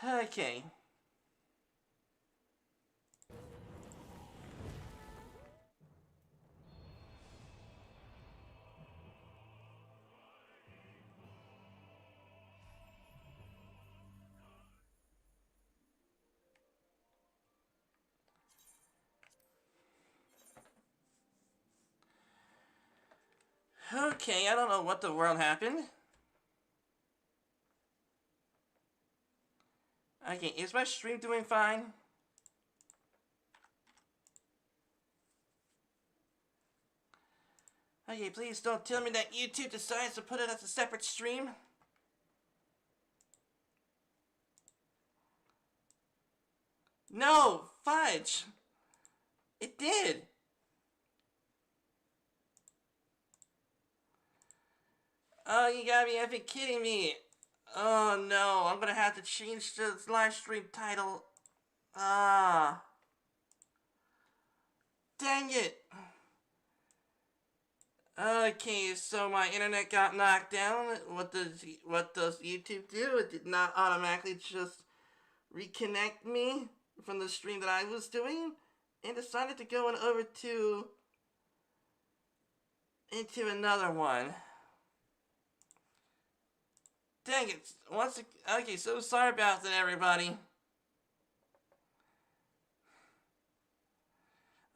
Okay. Okay, I don't know what the world happened. Okay, is my stream doing fine? Okay, please don't tell me that YouTube decides to put it as a separate stream. No! Fudge! It did! Oh, you gotta be effing kidding me! Oh no, I'm gonna have to change the live stream title. Ah. Dang it! Okay, so my internet got knocked down. What does YouTube do? It did not automatically just reconnect me from the stream that I was doing, and decided to go on over into another one. Dang it! Okay, so sorry about that, everybody.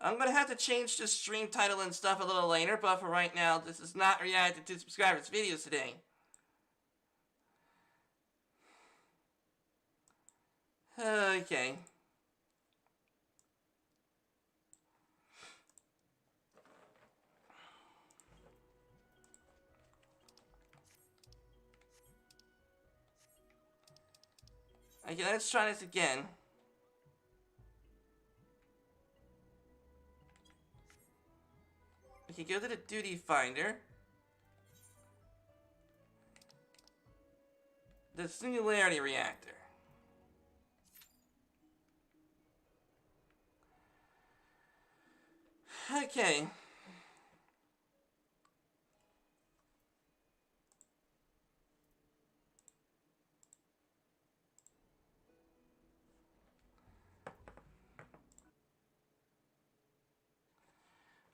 I'm gonna have to change the stream title and stuff a little later, but for right now, this is not reacted to subscribers' videos today. Okay. Okay, let's try this again. Okay, go to the duty finder. The singularity reactor. Okay.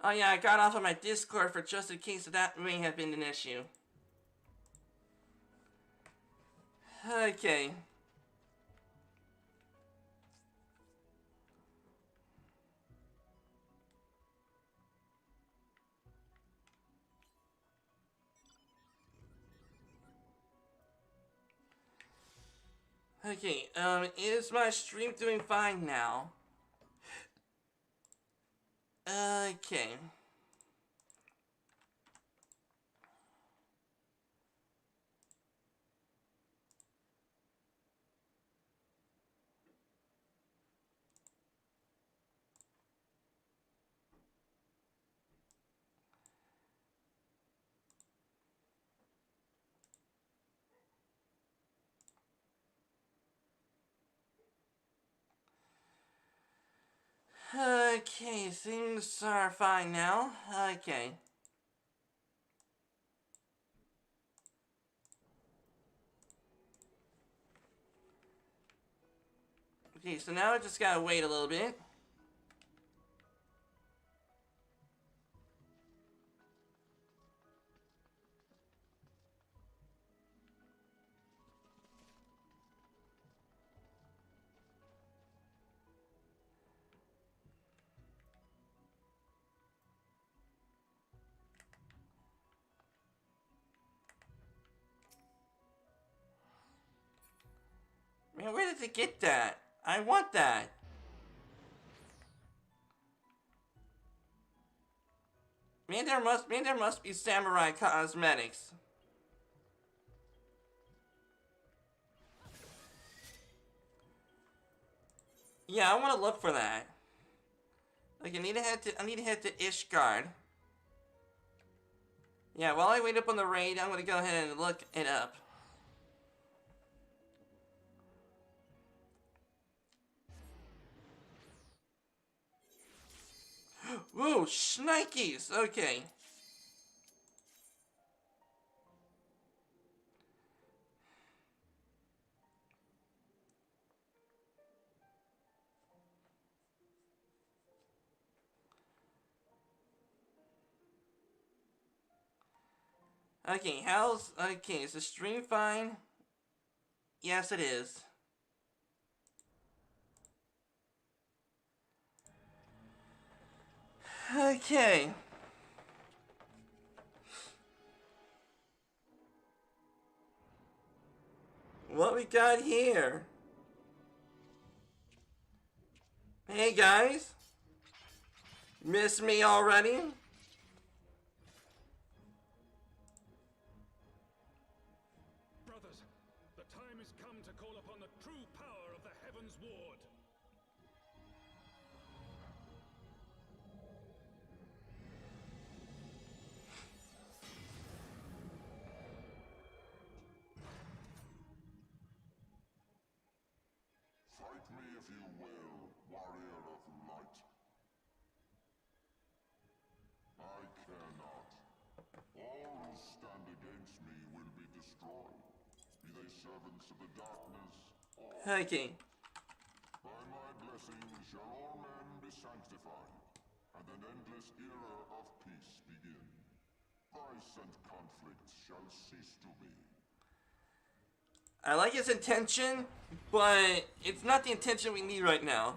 Oh yeah, I got off of my Discord for just in case that may have been an issue. Okay. Okay, is my stream doing fine now? Okay. Okay, things are fine now. Okay. Okay, so now I just gotta wait a little bit. Man, where did they get that? I want that. Man, there must be samurai cosmetics. Yeah, I want to look for that. Like, I need to head to Ishgard. Yeah, while I wait up on the raid, I'm gonna go ahead and look it up. Whoa, shnikes! Okay. Okay, okay, is the stream fine? Yes, it is. Okay. What we got here? Hey guys. Miss me already? Brothers, the time has come to call upon the true power of the Heaven's Ward. Fight me if you will, warrior of light. I care not. All who stand against me will be destroyed, be they servants of the darkness or... Okay. By my blessing shall all men be sanctified, and an endless era of peace begin. Vice and conflict shall cease to be. I like his intention, but it's not the intention we need right now.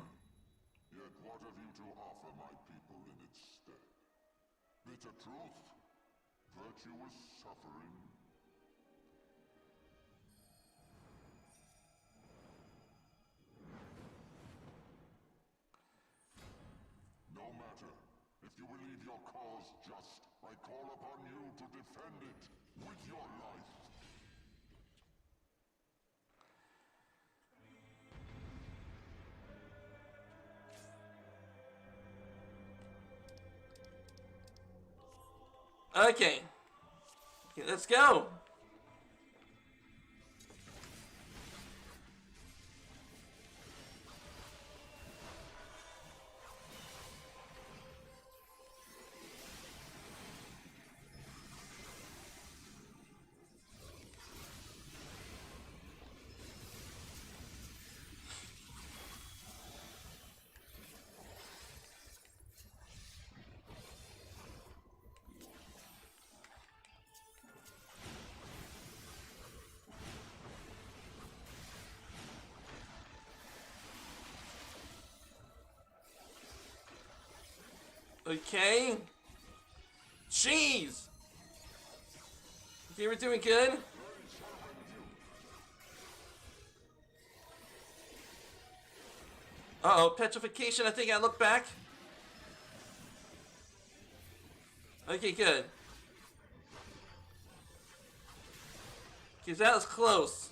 Yet what have you to offer my people in its stead? Bitter truth? Virtuous suffering? No matter. If you believe your cause just, I call upon you to defend it with your life. Okay. Okay, let's go. Okay. Jeez. Okay, we're doing good. Uh-oh, petrification. I think I look back. Okay, good. Because that was close.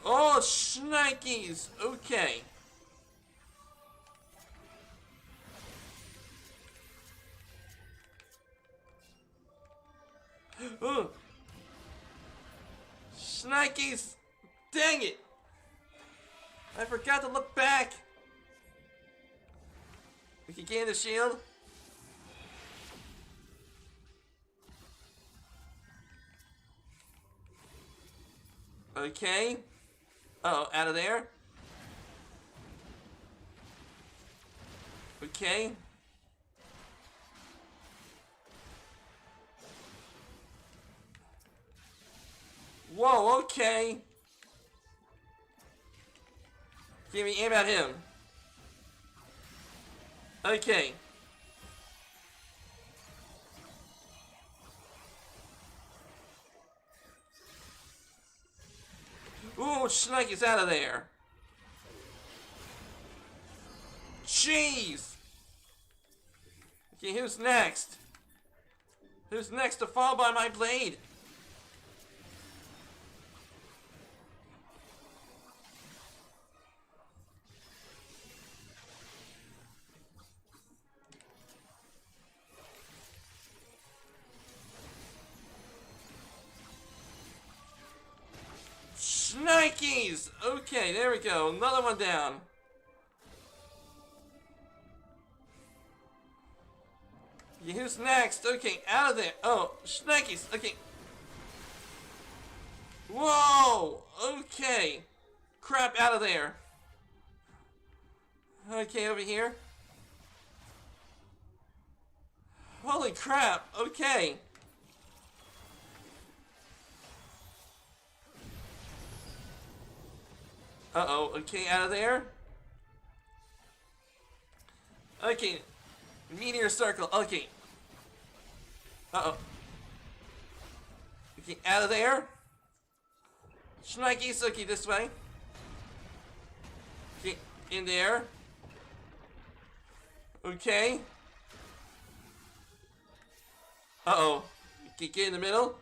Oh, shnikes. Okay. Oh. Shnikes. Dang it. I forgot to look back. We can gain the shield. Okay. Uh-oh, out of there. Okay. Whoa, okay. Give me aim at him. Okay. Ooh, Snake is out of there. Jeez. Okay, who's next? Who's next to fall by my blade? Shnikes! Okay, there we go. Another one down. Okay, who's next? Okay, out of there. Oh, Shnikes. Okay. Whoa! Okay. crap out of there. Okay, over here. Holy crap, okay. Uh-oh, okay, out of there. Okay, meteor circle, okay. Uh-oh. Okay, out of there. Schnikey Suki this way. Okay, in there. Okay. Uh-oh. Okay, get in the middle.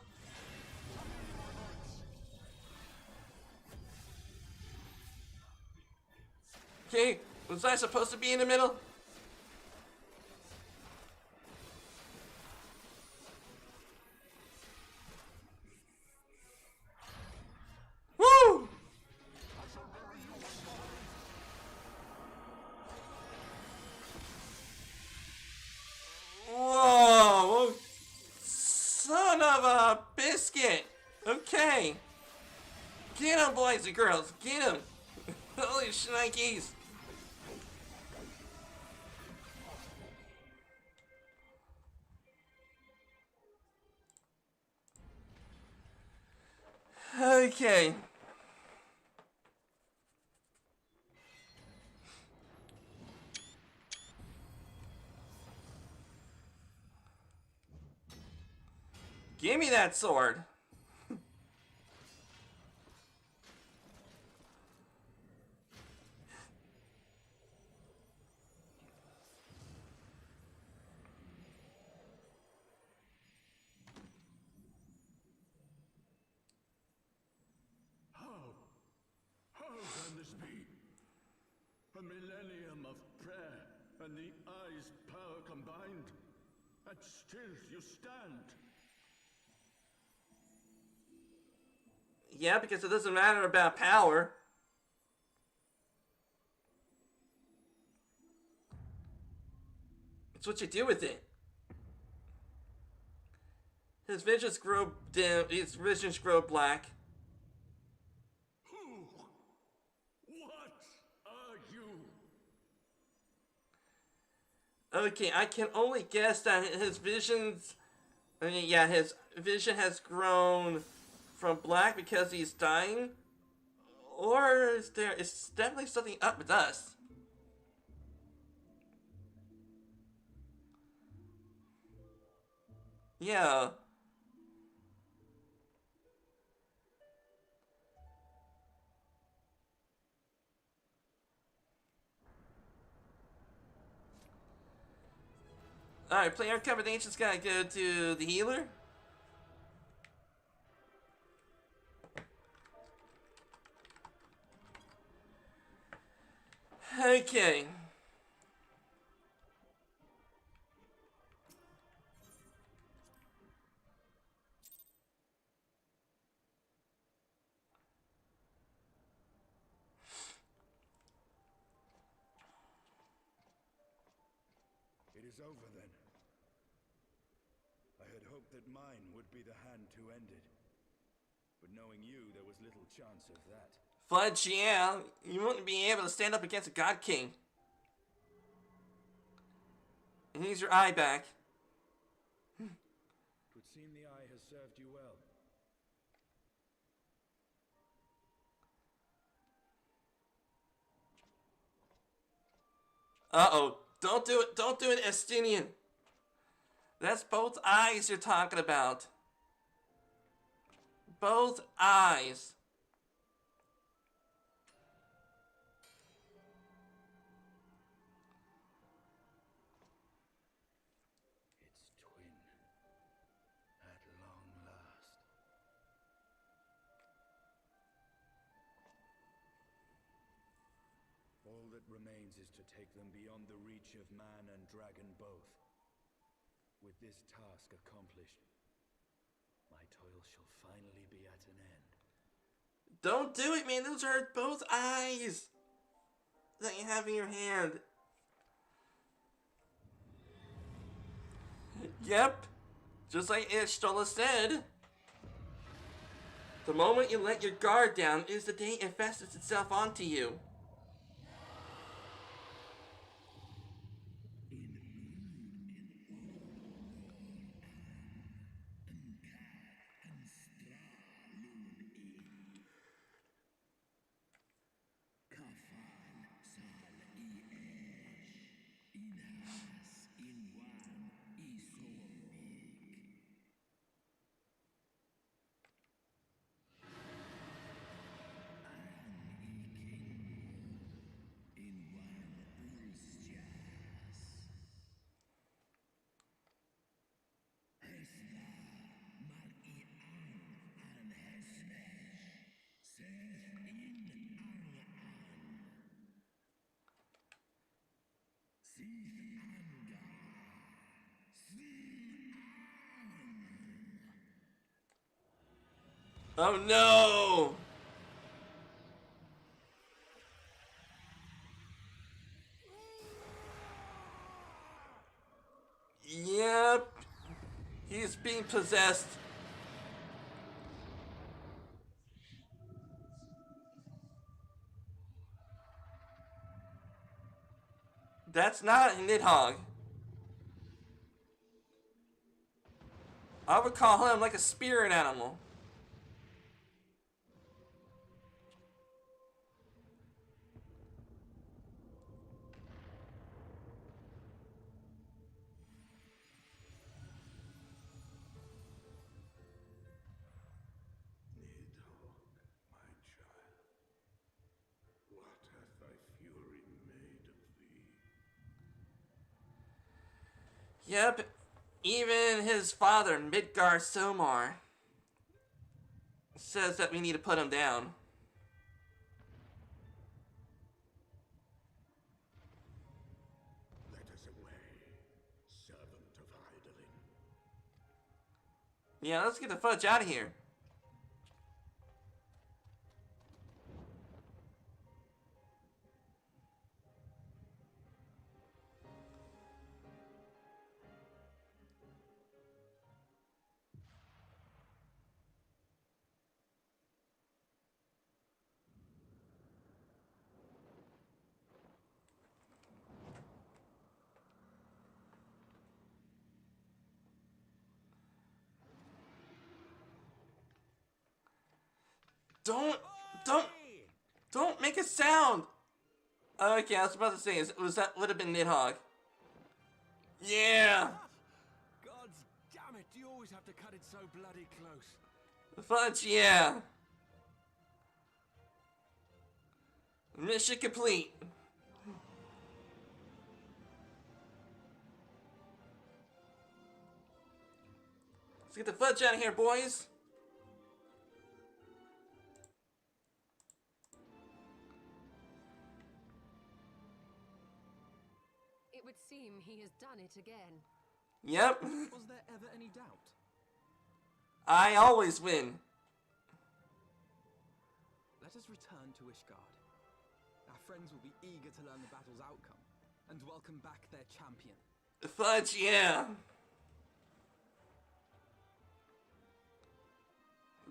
Okay, was I supposed to be in the middle? Woo! Whoa! Son of a biscuit! Okay. Get him, boys and girls. Get him. Holy shnikes. Okay. Give me that sword. How can this be? A millennium of prayer and the eye's power combined, and still you stand. Yeah, because it doesn't matter about power. It's what you do with it. His visions grow dim. His visions grow black. Who? What are you? Okay, I can only guess that his visions... I mean, yeah, his vision has grown from black because he's dying. Or is there... It's definitely something up with us. Yeah. Alright, player combination's gotta go to the healer. Okay. It is over then. I had hoped that mine would be the hand to end it. But knowing you, there was little chance of that. Fudge, yeah. You wouldn't be able to stand up against a God King. And here's your eye back. It would seem the eye has served you well. Uh-oh. Don't do it. Don't do it, Estinian. That's both eyes you're talking about. Both eyes. It's twin. At long last. All that remains is to take them beyond the reach of man and dragon both. With this task accomplished, my toil shall finally be at an end. Don't do it, man. Those are both eyes that you have in your hand. Yep. Just like Ishtola said. The moment you let your guard down is the day it fests itself onto you. Oh no! Yep. He's being possessed. That's not a Nidhogg. I would call him like a spirit animal. Nidhogg, my child, what hath thy fury made of thee? Yep. Even his father, Midgar Somar, says that we need to put him down. Let us away, servant of Hydaelyn. Yeah, let's get the fudge out of here. Don't make a sound. Okay, I was about to say, would have been Nidhogg. Yeah, God damn it, you always have to cut it so bloody close. fudge. Yeah. Mission complete. Let's get the fudge out of here, boys. It would seem he has done it again. Yep. Was there ever any doubt? I always win. Let us return to Ishgard. Our friends will be eager to learn the battle's outcome and welcome back their champion. Fudge, yeah.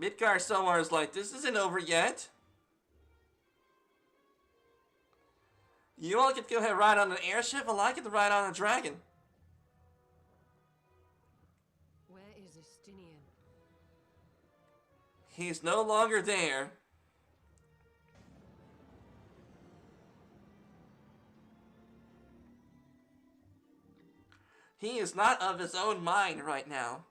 Midgar Somar is like, this isn't over yet. You all get to go ahead and ride on an airship, while I get to ride on a dragon. Where is Estinian? He's no longer there. He is not of his own mind right now.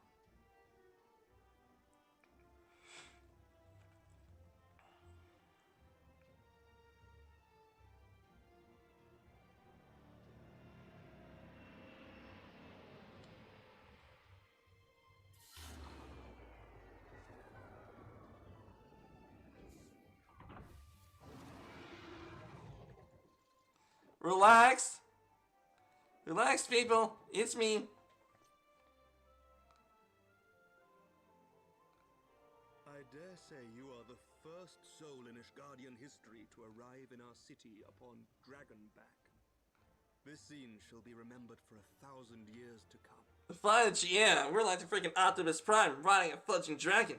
Relax. Relax, people. It's me. I dare say you are the first soul in Ishgardian history to arrive in our city upon Dragonback. This scene shall be remembered for 1,000 years to come. Fudge, yeah. We're like the freaking Optimus Prime riding a fudging dragon.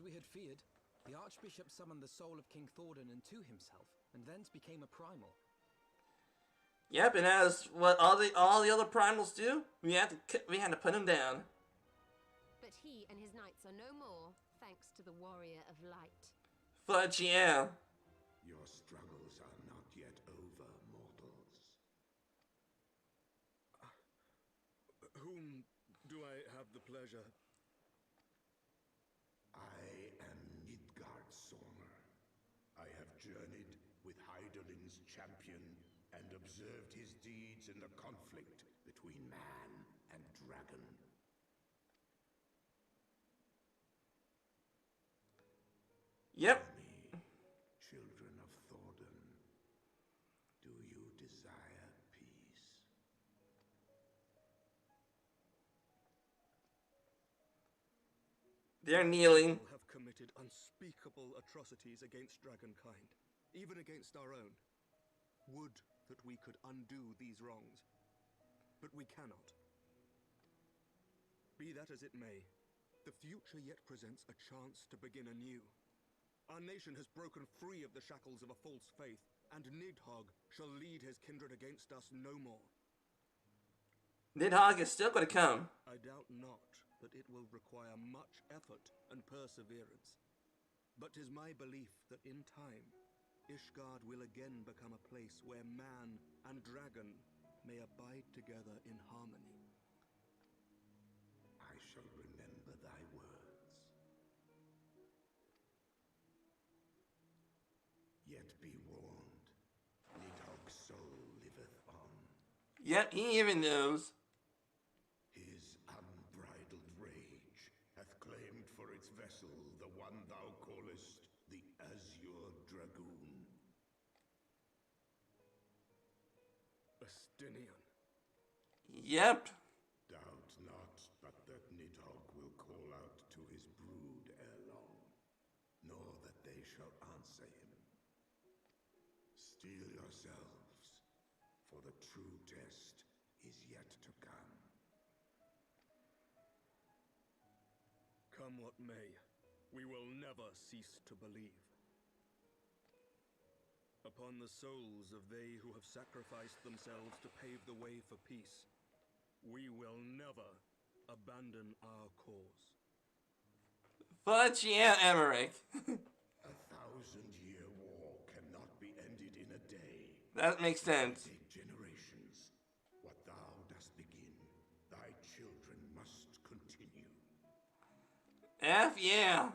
we had feared. The archbishop summoned the soul of King Thordan into himself, and thence became a primal. Yep, and as what all the other primals do, we had to put him down. But he and his knights are no more, thanks to the warrior of light. Fudge, yeah. Your struggles are not yet over, mortals. Whom do I have the pleasure? I am Midgard Sormer. I have journeyed with Hydalin's champion and observed his deeds in the conflict between man and dragon. Yep. Tell me, children of Thordan, do you desire peace? They're kneeling. People have committed unspeakable atrocities against dragonkind, even against our own. Would that we could undo these wrongs, but we cannot. Be that as it may, the future yet presents a chance to begin anew. Our nation has broken free of the shackles of a false faith, and Nidhogg shall lead his kindred against us no more. Nidhogg is still going to come. I doubt not that it will require much effort and perseverance. But 'tis my belief that in time, Ishgard will again become a place where man and dragon may abide together in harmony. I shall remember thy words. Yet be warned, Nidhogg's soul liveth on. Yep, he even knows. His unbridled rage hath claimed for its vessel the one thou callest the Azure Dragoon. Astinian. Yep. Doubt not but that Nidhogg will call out to his brood ere long, nor that they shall answer him. Steel yourselves, for the true test is yet to come. Come what may, we will never cease to believe. Upon the souls of they who have sacrificed themselves to pave the way for peace, we will never abandon our cause. Fudge, yeah, Emmerich. 1,000-year war cannot be ended in a day. That makes sense. Take generations. What thou dost begin, thy children must continue. F, yeah.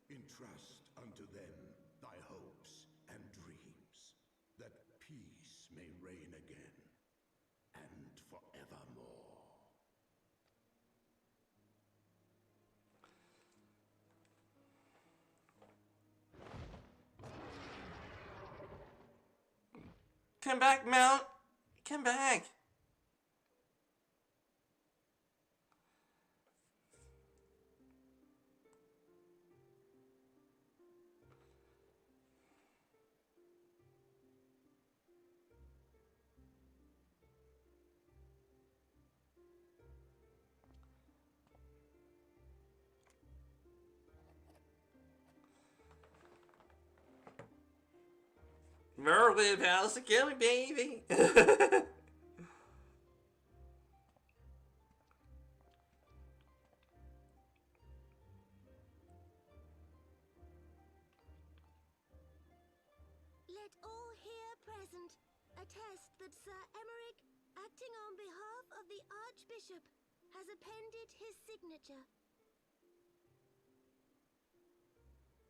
Entrust unto them thy hopes and dreams, that peace may reign again, and forevermore. Come back, Mount. Come back. Merlin House to kill me, baby. Let all here present attest that Sir Emmerich, acting on behalf of the Archbishop, has appended his signature.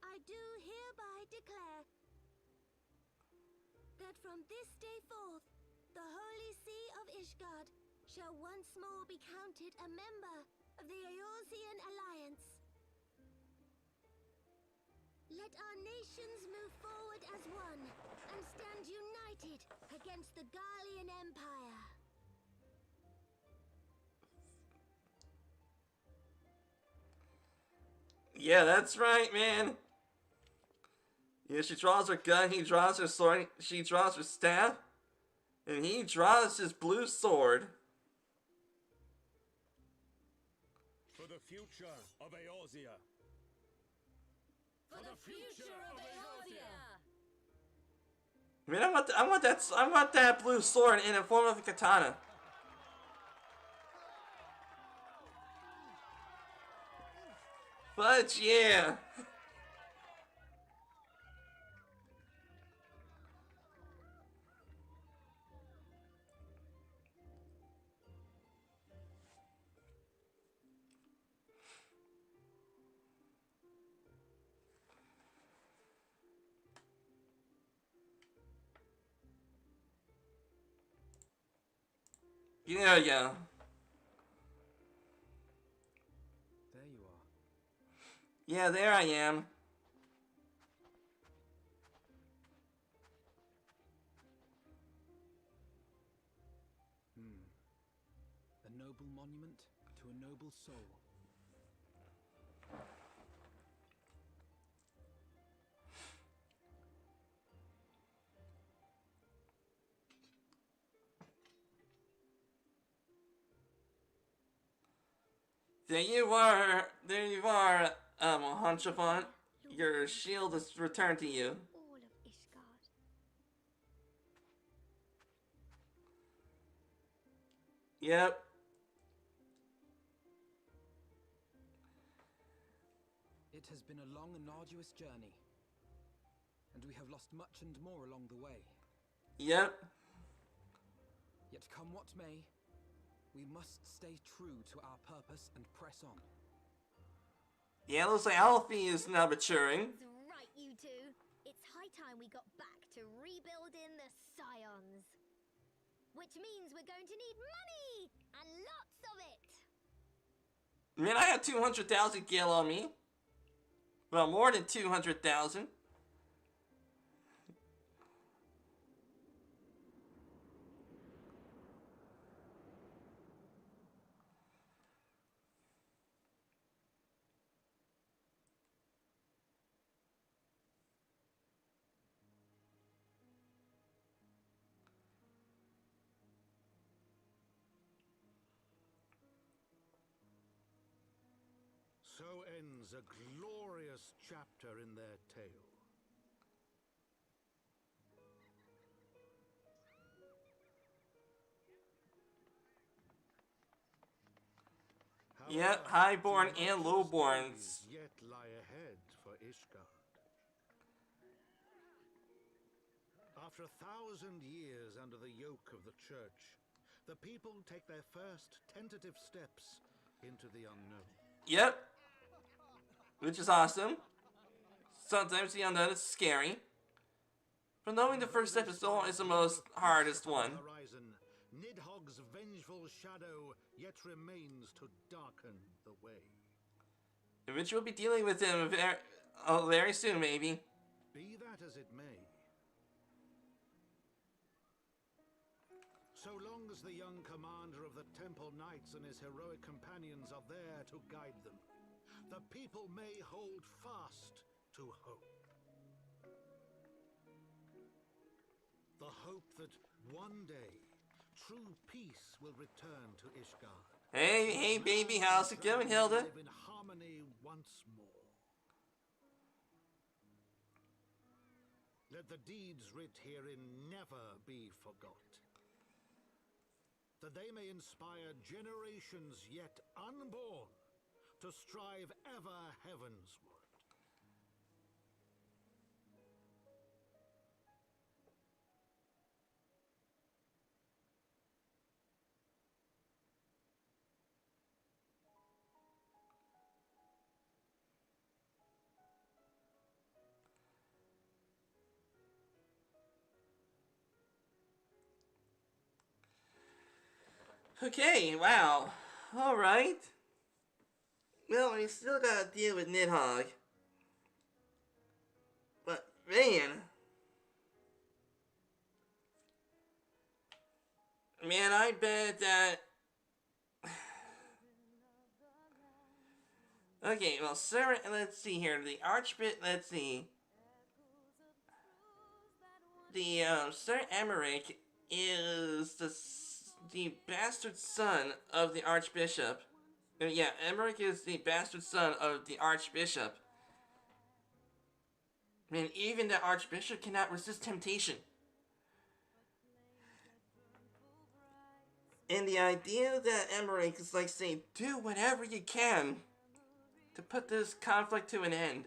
I do hereby declare that from this day forth, the Holy See of Ishgard shall once more be counted a member of the Eorzean Alliance. Let our nations move forward as one and stand united against the Garlean Empire. Yeah, that's right, man. Yeah, she draws her gun, he draws her sword, she draws her staff, and he draws his blue sword. For For the future of Eorzea. For the future of Eorzea! I mean, I want that blue sword in the form of a katana. But yeah. Yeah, yeah. There you are. Yeah, there I am. A noble monument to a noble soul. There you are, Hanchavant. Your shield is returned to you. All of Ishgard. Yep. It has been a long and arduous journey, and we have lost much and more along the way. Yep. Yet come what may, we must stay true to our purpose and press on. Yeah, looks like Alfie is now maturing. That's right, you two. It's high time we got back to rebuilding the Scions. Which means we're going to need money! And lots of it! Man, I got 200,000 gil on me. Well, more than 200,000. So ends a glorious chapter in their tale. Yep, highborn and lowborns. Yet lie ahead for Ishgard. After 1,000 years under the yoke of the church, the people take their first tentative steps into the unknown. Yep. Which is awesome. Sometimes the unknown is scary. But knowing the first step is the most hardest one. Horizon, Nidhogg's vengeful shadow yet remains to darken the way. Which we'll be dealing with him very soon, maybe. Be that as it may. So long as the young commander of the Temple Knights and his heroic companions are there to guide them, the people may hold fast to hope. The hope that one day true peace will return to Ishgard. Hey, baby, how's it going, Hilda? Live in harmony once more. Let the deeds writ herein never be forgot, that they may inspire generations yet unborn to strive ever heavensward. Okay, wow. Alright. Well, we still gotta deal with Nidhogg. But, man. Man, I bet that... Okay, well, sir, let's see here. The archbishop, let's see. The, Sir Emmerich is the bastard son of the archbishop. Yeah, Emmerich is the bastard son of the archbishop. I mean, even the archbishop cannot resist temptation. And the idea that Emmerich is like saying, do whatever you can to put this conflict to an end.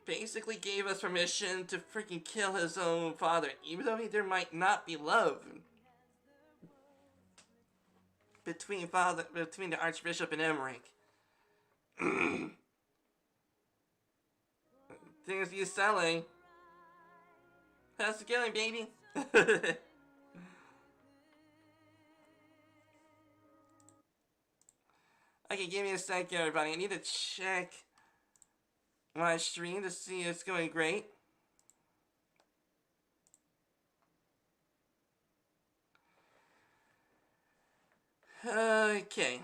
Basically gave us permission to freaking kill his own father, even though there might not be love between the archbishop and Emmerich. Things you selling. How's it going, baby? Okay, give me a second, everybody. I need to check my stream to see if it's going great. Okay.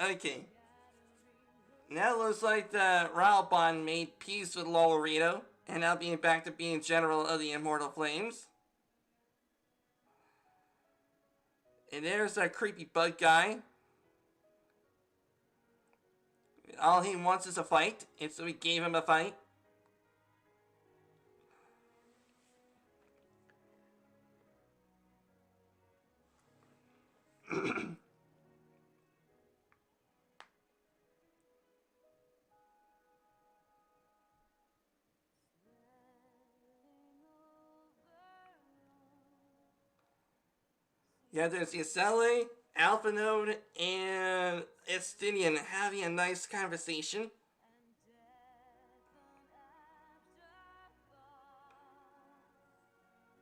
Okay. Now it looks like the Raubon made peace with Lolorito, and now being back to being General of the Immortal Flames. And there's that creepy bug guy. All he wants is a fight, and so we gave him a fight. Yeah, there's Yasele, Alpha Node, and Estinian having a nice conversation.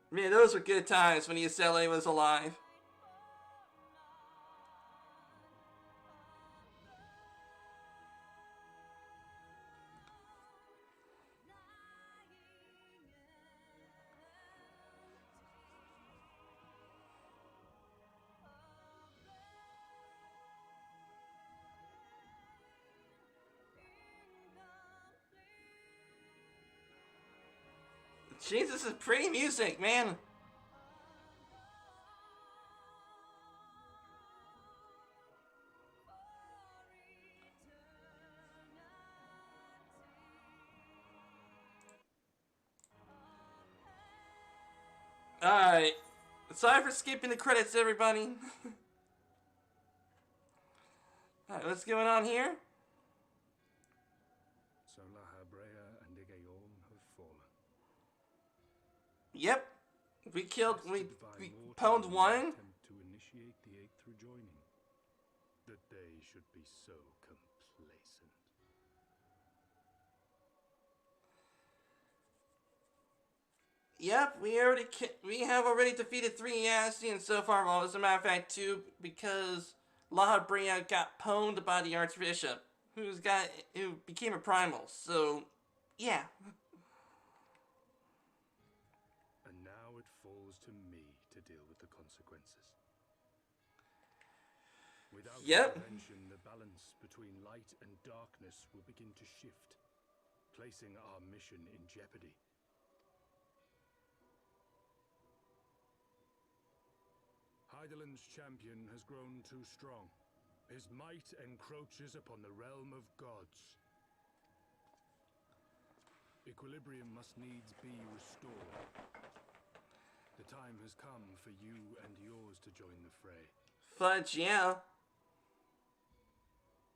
Man, those were good times when Yasele was alive. Jesus, this is pretty music, man. Alright. Sorry for skipping the credits, everybody. Alright, what's going on here? So Lahabrea and Igayon have fallen. Yep. We pwned one. Attempt to initiate the eighth rejoining. That they should be so complacent. Yep, we have already defeated 3 Yastians so far. Well, as a matter of fact, 2, because Lahabrea got pwned by the Archbishop, who became a primal. So, yeah. And now it falls to me to deal with the consequences. Without intervention, the balance between light and darkness will begin to shift, placing our mission in jeopardy. Hydaelyn's champion has grown too strong. His might encroaches upon the realm of gods. Equilibrium must needs be restored. The time has come for you and yours to join the fray. Fudge, yeah.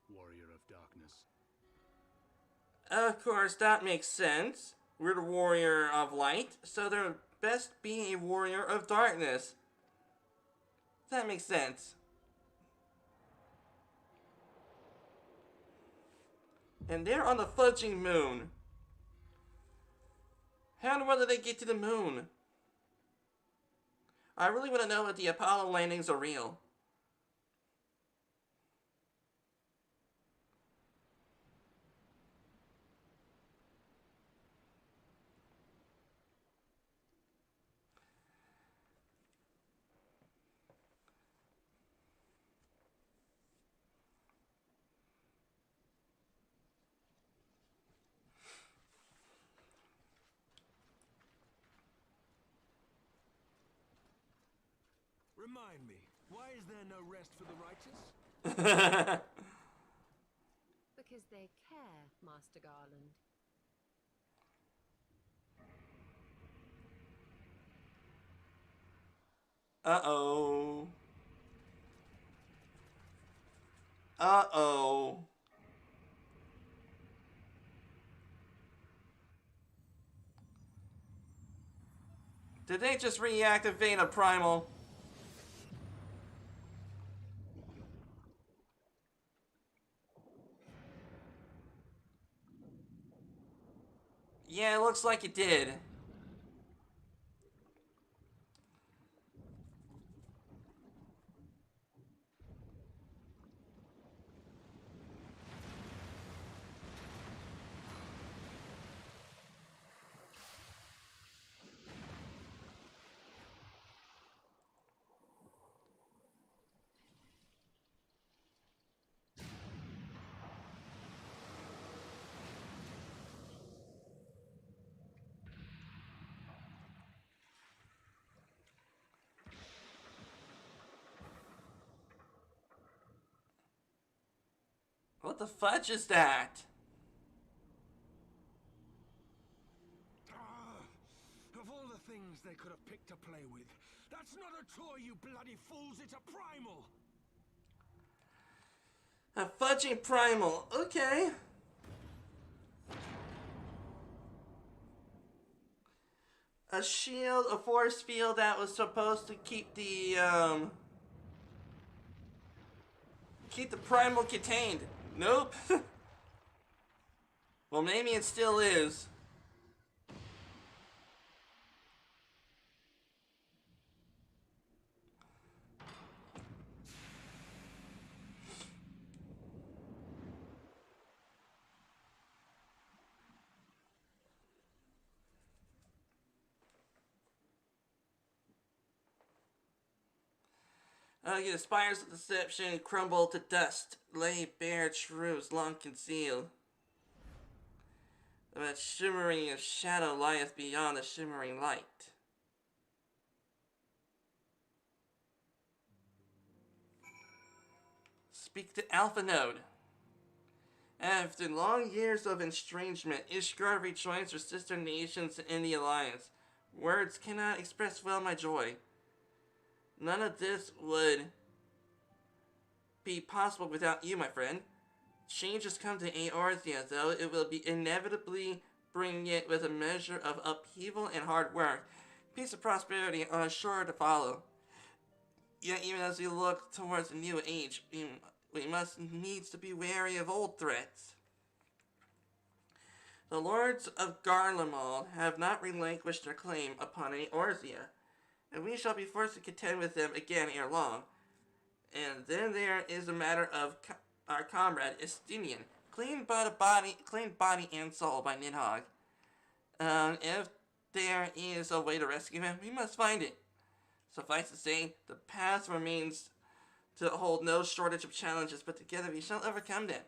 Warrior of Darkness. Of course, that makes sense. We're the Warrior of Light, so there best be a Warrior of Darkness. That makes sense. And they're on the fudging moon. How in the world did they get to the moon? I really want to know if the Apollo landings are real. Remind me, why is there no rest for the righteous? Because they care, Master Garland. Uh-oh. Uh-oh. Did they just reactivate a primal? Yeah, it looks like it did. What the fudge is that? Of all the things they could have picked to play with, that's not a toy, you bloody fools, it's a primal! A fudging primal. Okay. A shield, a force field that was supposed to keep the primal contained. Nope. Well, maybe it still is. Okay, the spires of deception crumble to dust, lay bare truths long concealed. But shimmering of shadow lieth beyond the shimmering light. Speak to Alpha Node. After long years of estrangement, Ishgard rejoins her sister nations in the Alliance. Words cannot express well my joy. None of this would be possible without you, my friend. Change has come to Eorzea, though it will be inevitably bring it with a measure of upheaval and hard work. Peace and prosperity are sure to follow. Yet even as we look towards a new age, we must needs to be wary of old threats. The lords of Garlemald have not relinquished their claim upon Eorzea, and we shall be forced to contend with them again ere long. And then there is the matter of our comrade Estinian, clean body and soul by Nidhogg. If there is a way to rescue him, we must find it. Suffice to say, the path remains to hold no shortage of challenges, but together we shall overcome them.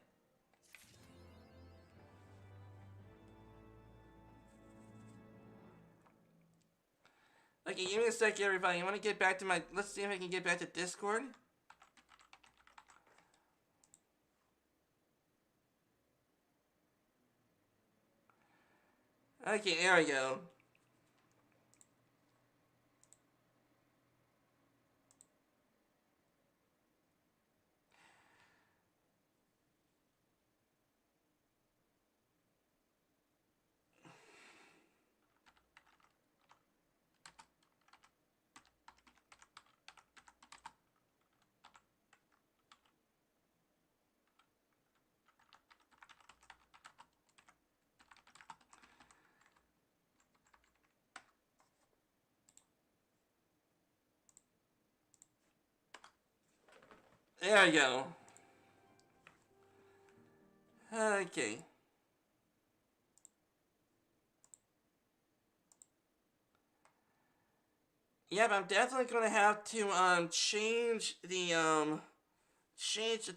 Okay, give me a sec, everybody. I want to get back to my... Let's see if I can get back to Discord. Okay, there we go. There we go. Okay. Yep, I'm definitely gonna have to change the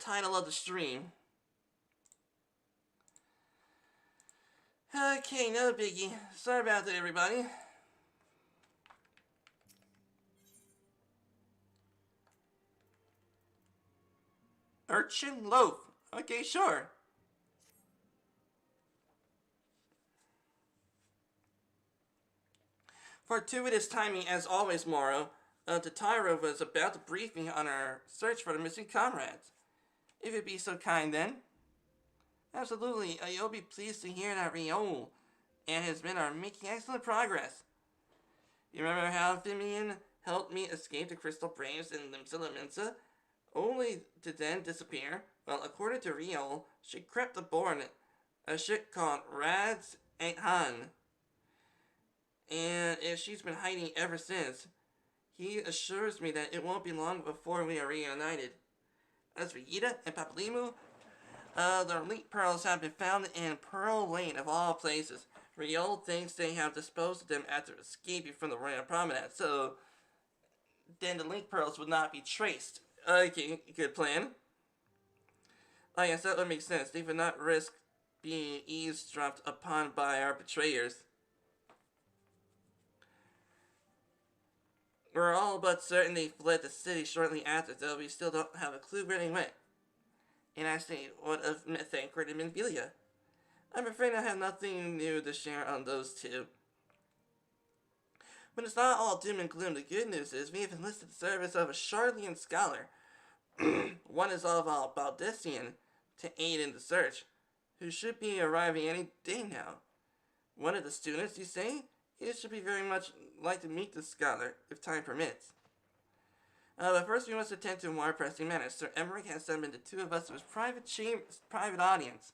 title of the stream. Okay, no biggie. Sorry about that, everybody. Urchin loaf. Okay, sure. Fortuitous timing as always, Morrow. Tatara was about to brief me on our search for the missing comrades. If you'd be so kind then. Absolutely, you'll be pleased to hear that Riol and his men are making excellent progress. You remember how Fimian helped me escape the Crystal Braves in Limsa only to then disappear? Well, according to Riol, she crept aboard a ship called Rad's Han. And she's been hiding ever since. He assures me that it won't be long before we are reunited. As for Yida and Papalimu, their elite pearls have been found in Pearl Lane of all places. Riol thinks they have disposed of them after escaping from the Royal Promenade, so then the link pearls would not be traced. Okay, good plan. I guess that would make sense. They would not risk being eavesdropped upon by our betrayers. We're all but certain they fled the city shortly after, though we still don't have a clue where they went. And actually, what of Methancred and Minvilia? I'm afraid I have nothing new to share on those two. But it's not all doom and gloom. The good news is we have enlisted the service of a Charlian scholar. One is of Baldessian to aid in the search, who should be arriving any day now. One of the students, you say? It should be very much like to meet the scholar, if time permits. But first we must attend to more pressing matters. Sir Emmerich has summoned the two of us to his private audience.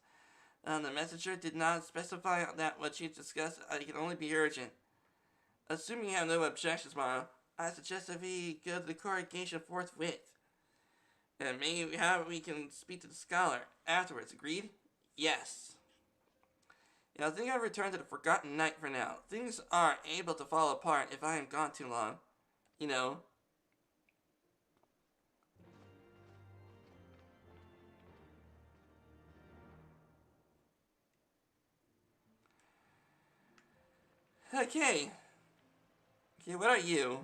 The messenger did not specify that what she discussed can only be urgent. Assuming you have no objections, Mara, I suggest that we go to the congregation forthwith. And maybe we can speak to the scholar afterwards. Agreed? Yes. I think I'll return to the Forgotten Night for now. Things are able to fall apart if I am gone too long. You know. Okay. Okay, what are you?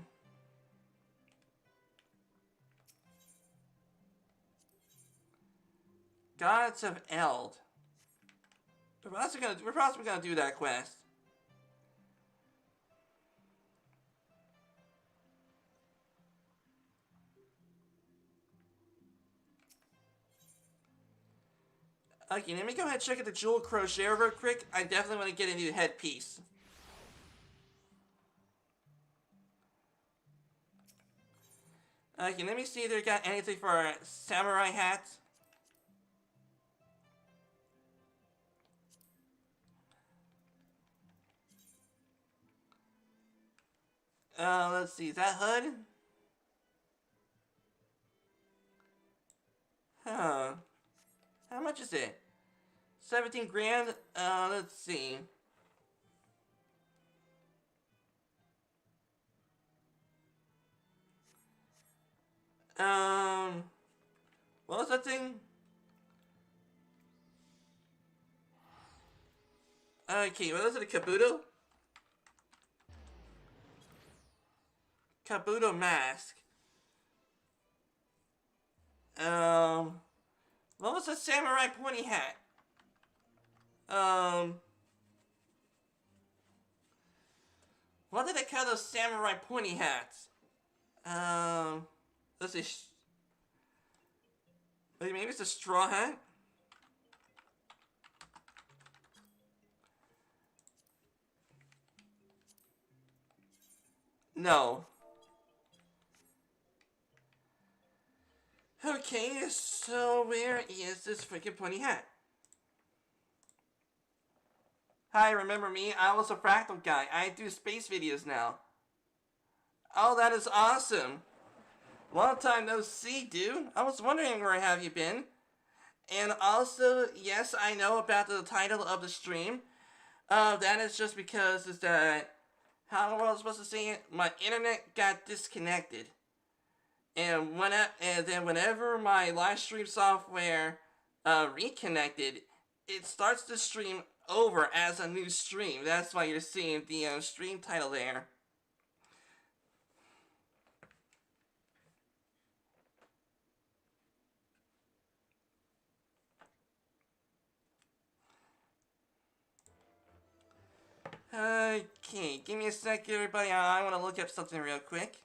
Gods of Eld. We're possibly gonna do that quest. Okay, let me go ahead and check out the jewel crochet real quick. I definitely want to get a new headpiece. Okay, let me see if they got anything for samurai hats. Let's see, is that hood? Huh. How much is it? 17 grand? Let's see. What was that thing? Okay, what was it, a Kabuto? Kabuto mask. What was the samurai pointy hat? What did they call those samurai pointy hats? Let's see. Maybe it's a straw hat? No. Okay, so where is this freaking pointy hat? Hi, remember me? I was a fractal guy. I do space videos now. Oh, that is awesome. Long time no see, dude. I was wondering where have you been. And also, yes, I know about the title of the stream. That is just because is that, how was I supposed to say it? My internet got disconnected. And then whenever my live stream software reconnected, it starts the stream over as a new stream. That's why you're seeing the stream title there. Okay, give me a sec, everybody. I want to look up something real quick.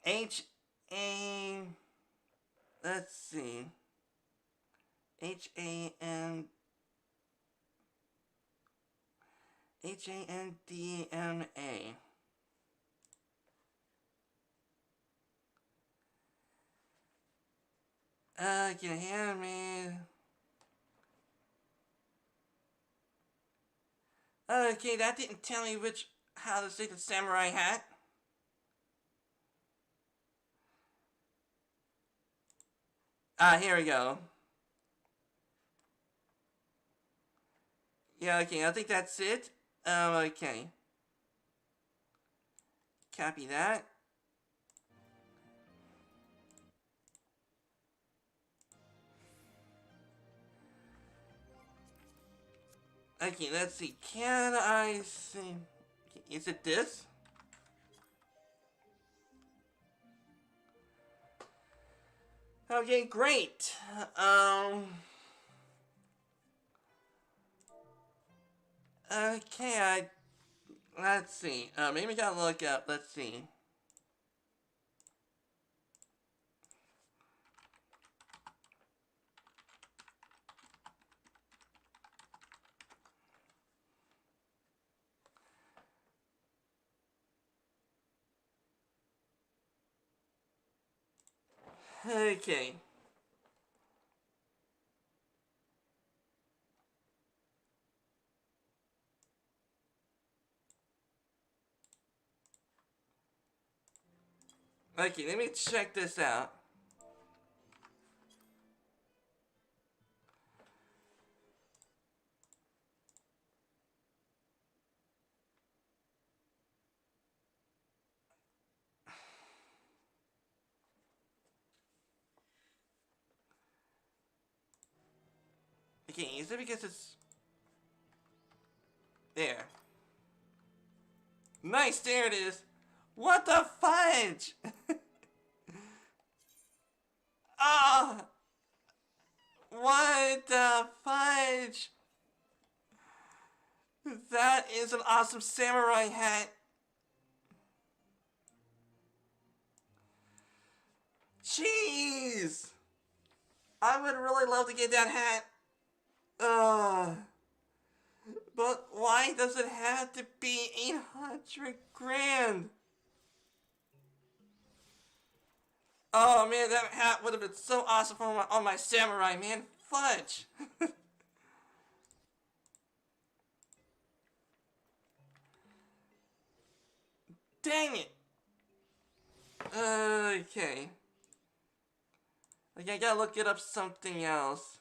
H-A... Let's see. H-A-N... H-A-N-D-M-A. Can you hear me? Okay, that didn't tell me how to say the samurai hat. Here we go. Yeah, okay, I think that's it. Okay. Copy that. Okay, let's see. Can I see? Is it this? Okay, great. Okay, let's see. Maybe we gotta look up. Let's see. Okay. Okay, let me check this out. Okay, is it because it's... There. Nice, there it is. What the fudge? Ah! What the fudge? That is an awesome samurai hat. Jeez! I would really love to get that hat. But why does it have to be 800 grand? Oh man, that hat would have been so awesome on my samurai, man. Fudge! Dang it! Okay. Okay, I gotta look it up something else.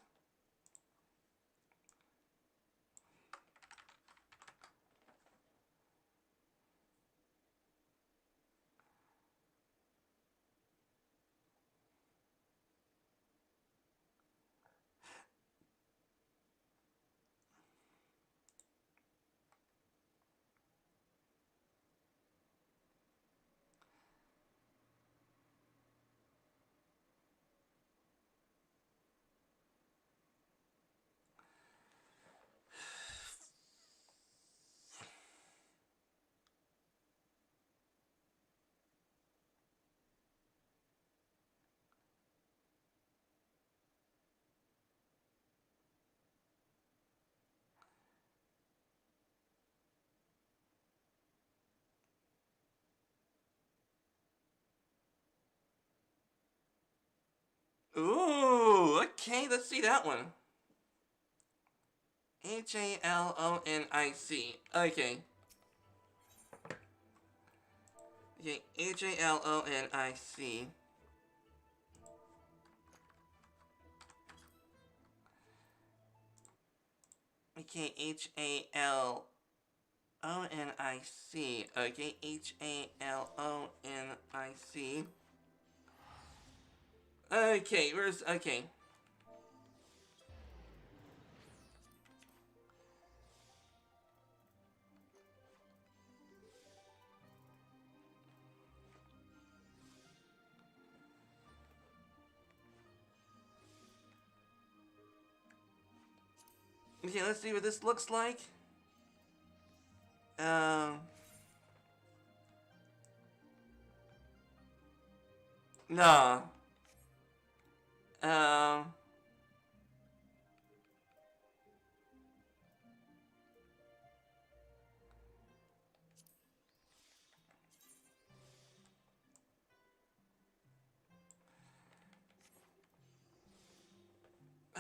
Ooh, okay, let's see that one. H-A-L-O-N-I-C. Okay. Okay, H-A-L-O-N-I-C. Okay, H-A-L-O-N-I-C. Okay, H-A-L-O-N-I-C. Okay, okay. Okay, let's see what this looks like. No.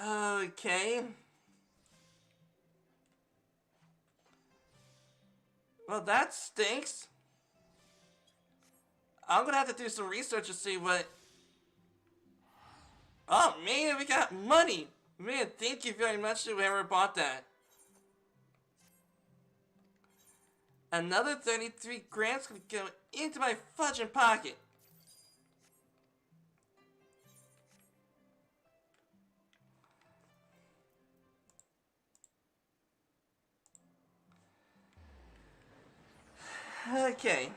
Okay. Well, that stinks. I'm gonna have to do some research to see what... Oh, man, we got money! Man, thank you very much to whoever bought that. Another 33 grand's gonna go into my fudging pocket. Okay.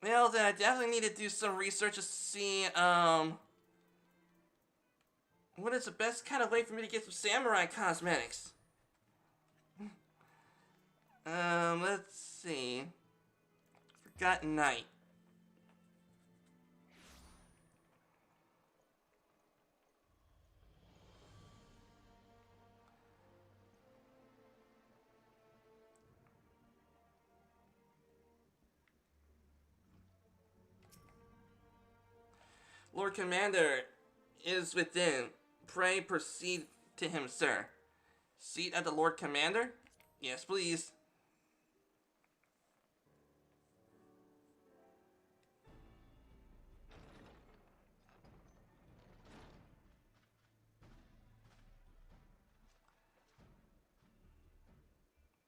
Well, then I definitely need to do some research to see, what is the best kind of way for me to get some samurai cosmetics? Let's see. Forgotten Night. Lord Commander is within. Pray proceed to him, sir. Seat at the Lord Commander? Yes, please.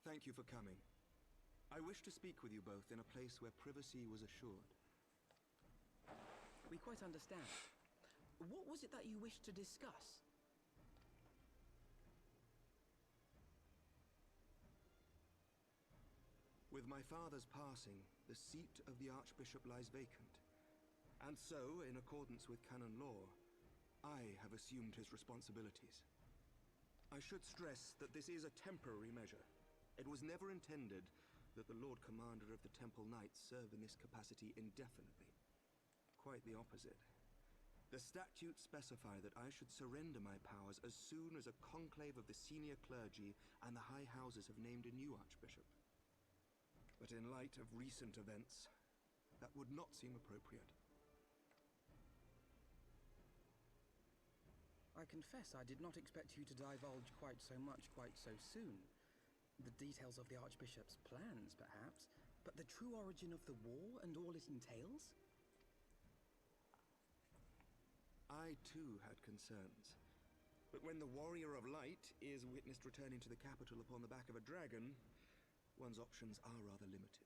Thank you for coming. I wish to speak with you both in a place where privacy was assured. We quite understand. What was it that you wished to discuss? With my father's passing, the seat of the archbishop lies vacant. And so, in accordance with canon law, I have assumed his responsibilities. I should stress that this is a temporary measure. It was never intended that the Lord Commander of the Temple Knights serve in this capacity indefinitely. Quite the opposite. The statutes specify that I should surrender my powers as soon as a conclave of the senior clergy and the high houses have named a new archbishop. But in light of recent events, that would not seem appropriate. I confess I did not expect you to divulge quite so much quite so soon. The details of the Archbishop's plans, perhaps, but the true origin of the war and all it entails? I, too, had concerns. But when the Warrior of Light is witnessed returning to the capital upon the back of a dragon, one's options are rather limited.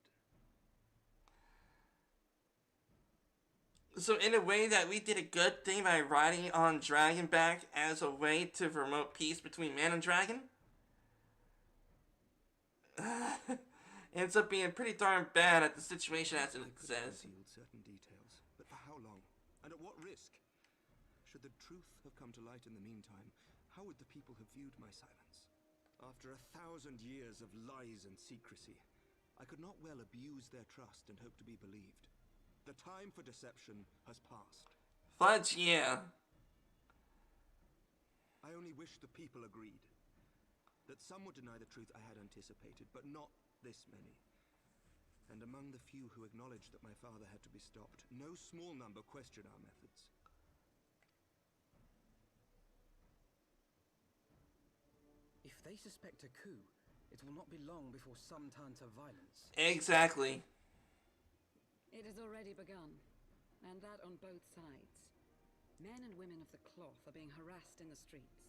So in a way that we did a good thing by riding on Dragonback as a way to promote peace between man and dragon? Ends up being pretty darn bad at the situation as it says. I could have concealed certain details, but for how long? And at what risk? Should the truth have come to light in the meantime, how would the people have viewed my silence? After 1,000 years of lies and secrecy, I could not well abuse their trust and hope to be believed. The time for deception has passed. Fudge, yeah. I only wish the people agreed. That some would deny the truth I had anticipated, but not this many. And among the few who acknowledged that my father had to be stopped, no small number question our methods. If they suspect a coup, it will not be long before some turn to violence. Exactly. It has already begun, and that on both sides. Men and women of the cloth are being harassed in the streets.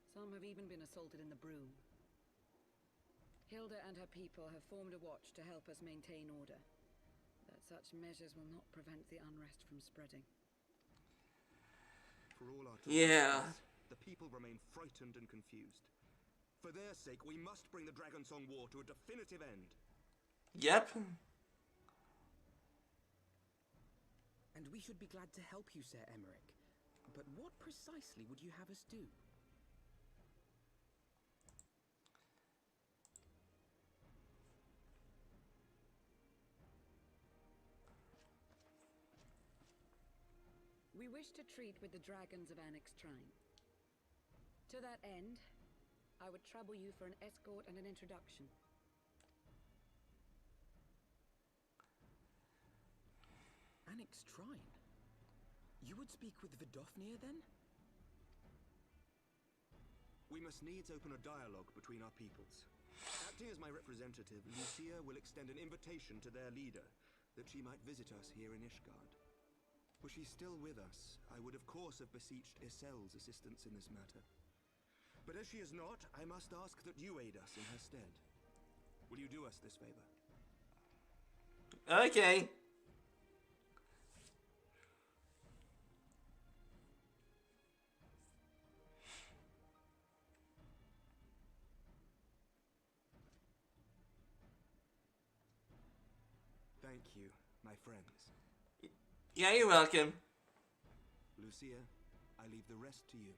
Some have even been assaulted in the broom. Hilda and her people have formed a watch to help us maintain order. But such measures will not prevent the unrest from spreading. For all our Yeah. the people remain frightened and confused. For their sake, we must bring the Dragonsong War to a definitive end. Yep. And we should be glad to help you, Sir Emmerich. but what precisely would you have us do? We wish to treat with the dragons of Annex Shrine. To that end, I would trouble you for an escort and an introduction. Annex Shrine? You would speak with Vidofnir then? We must needs open a dialogue between our peoples. Acting as my representative, Lucia will extend an invitation to their leader, that she might visit us here in Ishgard. Were she still with us, I would of course have beseeched Isel's assistance in this matter. But as she is not, I must ask that you aid us in her stead. Will you do us this favor? Okay. Thank you, my friends. Yeah, you're welcome. Lucia, I leave the rest to you.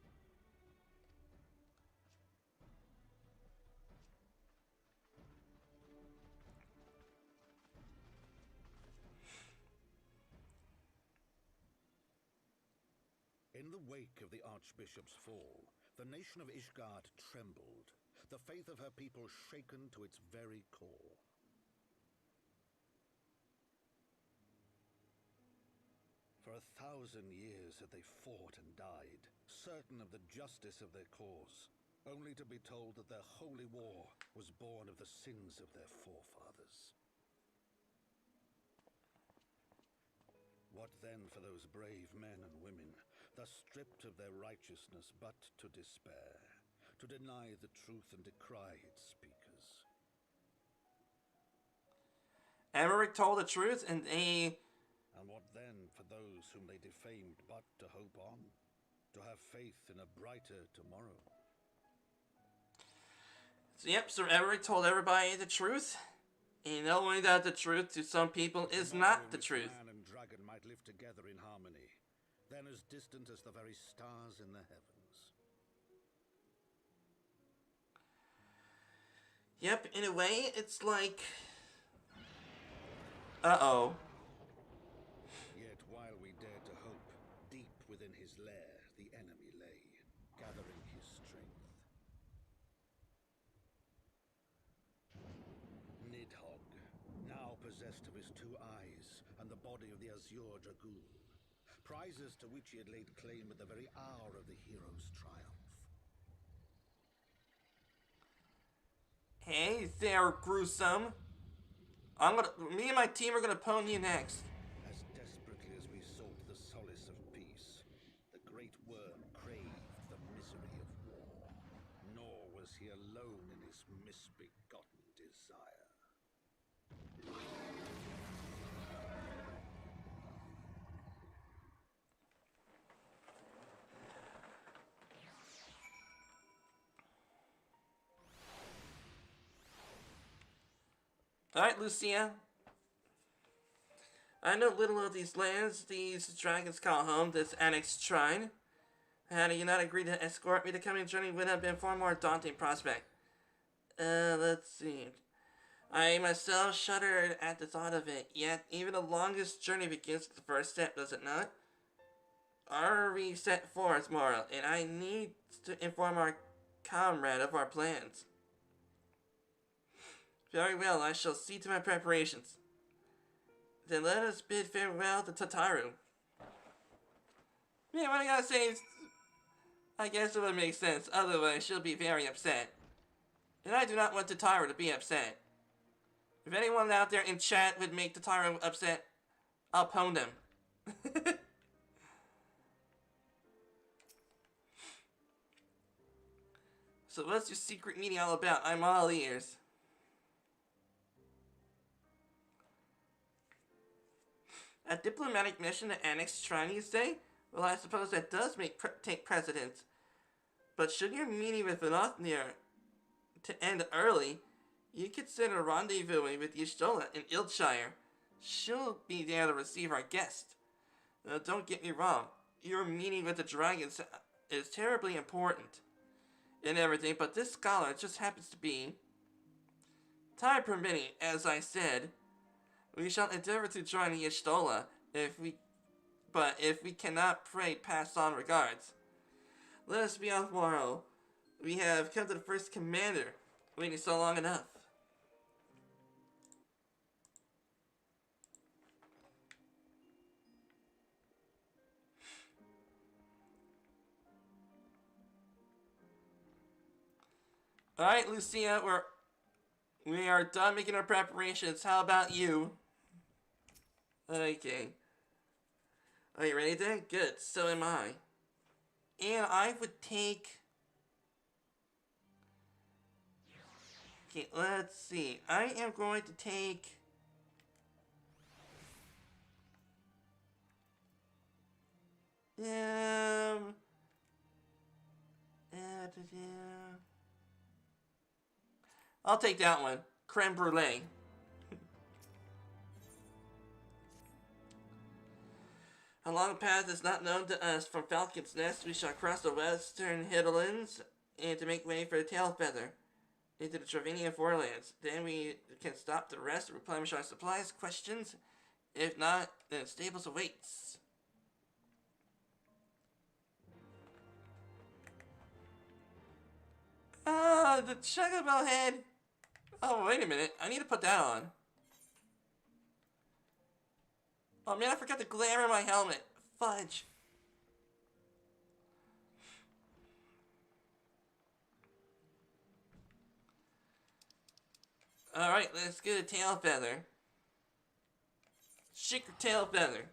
In the wake of the Archbishop's fall, the nation of Ishgard trembled, the faith of her people shaken to its very core. For 1,000 years had they fought and died, certain of the justice of their cause, only to be told that their holy war was born of the sins of their forefathers. What then for those brave men and women, thus stripped of their righteousness but to despair, to deny the truth and decry its speakers? Emmerich told the truth, and they... And what then for those whom they defamed but to hope on, to have faith in a brighter tomorrow? So, yep, Sir Emmerich told everybody the truth, and knowing that the truth to some people is not the truth. Man and dragon might live together in harmony, then as distant as the very stars in the heavens. Yep, in a way, it's like... Uh-oh. Yet while we dared to hope, deep within his lair the enemy lay, gathering his strength. Nidhogg, now possessed of his 2 eyes and the body of the Azure Dragoon, prizes to which he had laid claim at the very hour of the hero's triumph. Hey there, gruesome. Me and my team are gonna pwn you next. As desperately as we sought the solace of peace, the great worm craved the misery of war. Nor was he alone in his misbegotten desire. Alright, Lucia. I know little of these lands these dragons call home, this Annex Shrine. Had you not agreed to escort me, the coming journey would have been a far more daunting prospect. Let's see. I myself shuddered at the thought of it, yet even the longest journey begins with the first step, does it not? We set forth tomorrow, and I need to inform our comrade of our plans. Very well, I shall see to my preparations. Then let us bid farewell to Tataru. Yeah, what I gotta say is, I guess it would make sense, otherwise she'll be very upset. And I do not want Tataru to be upset. If anyone out there in chat would make Tataru upset, I'll pwn them. So what's your secret meeting all about? I'm all ears. A diplomatic mission to Annex Shrine, you say? Well, I suppose that does take precedence. But should your meeting with Vidofnir to end early, you consider rendezvousing with Y'shtola in Iltshire. She'll be there to receive our guest. Don't get me wrong. your meeting with the dragons is terribly important and everything, but this scholar just happens to be. Time permitting, as I said, we shall endeavor to join the Ishtola but if we cannot pray, pass on regards. Let us be off tomorrow. We have come to the first commander, waiting so long enough. Alright, Lucia, we are done making our preparations. How about you? Okay. Are you ready then? Good, so am I. And I would take... Okay, let's see. I am going to take... I'll take that one. Creme brulee. A long path is not known to us. From Falcon's Nest, we shall cross the western highlands and to make way for the tail feather into the Travinian forelands. Then we can stop the rest and replenish our supplies. Questions? If not, then stables awaits. Ah, the Chocobo head. Oh, wait a minute. I need to put that on. Oh man, I forgot the glare in my helmet. Fudge. Alright, let's get a tail feather. Shake your tail feather.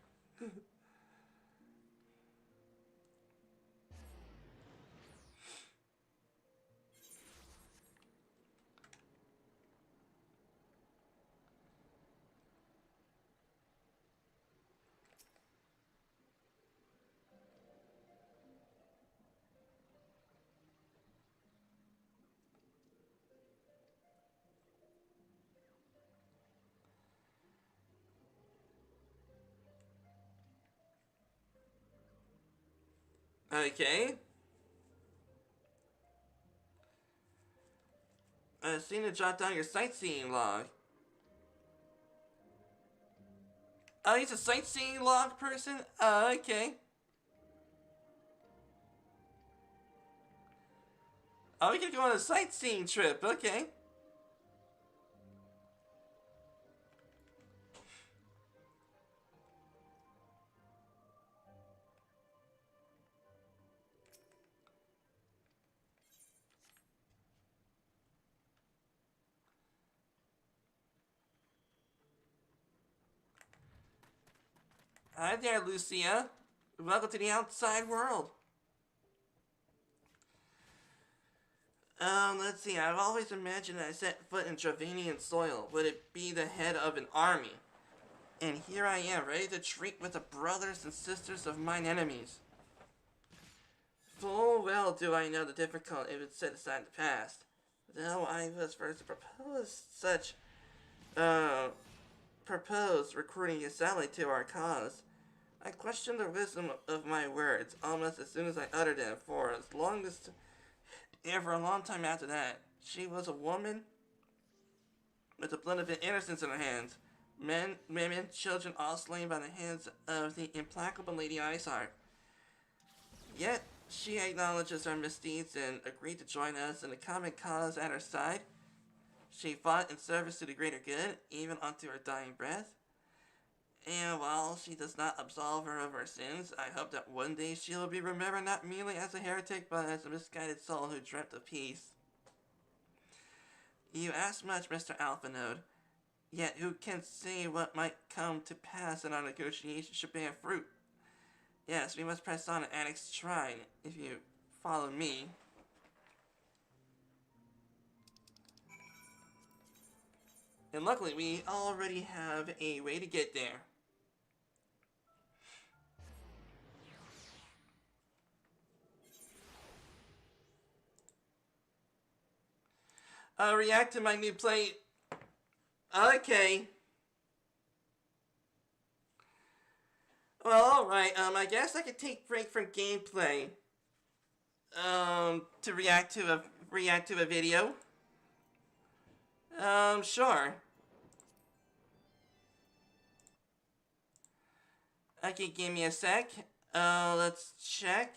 Okay. I seem to jot down your sightseeing log. Oh, he's a sightseeing log person? Okay. Oh, we could go on a sightseeing trip. Okay. Hi there, Lucia. Welcome to the outside world. Let's see. I've always imagined I set foot in Dravanian soil. Would it be the head of an army? And here I am, ready to treat with the brothers and sisters of mine enemies. Full well do I know the difficulty it would set aside the past. Though I was first to propose recruiting Yasali to our cause. I questioned the wisdom of my words almost as soon as I uttered them, for a long time after that. She was a woman with the blood of innocence in her hands. Men, women, children, all slain by the hands of the implacable Lady Iceheart. Yet, she acknowledges our misdeeds and agreed to join us in the common cause at her side. She fought in service to the greater good, even unto her dying breath. And while she does not absolve her of her sins, I hope that one day she will be remembered not merely as a heretic, but as a misguided soul who dreamt of peace. You ask much, Mr. Alphanode. Yet who can say what might come to pass in our negotiations should bear fruit? Yes, we must press on at Addict's Shrine, if you follow me. And luckily, we already have a way to get there. React to my new plate. Okay. Well, alright, I guess I could take break from gameplay, to react to a video. Sure. Okay, give me a sec. Let's check.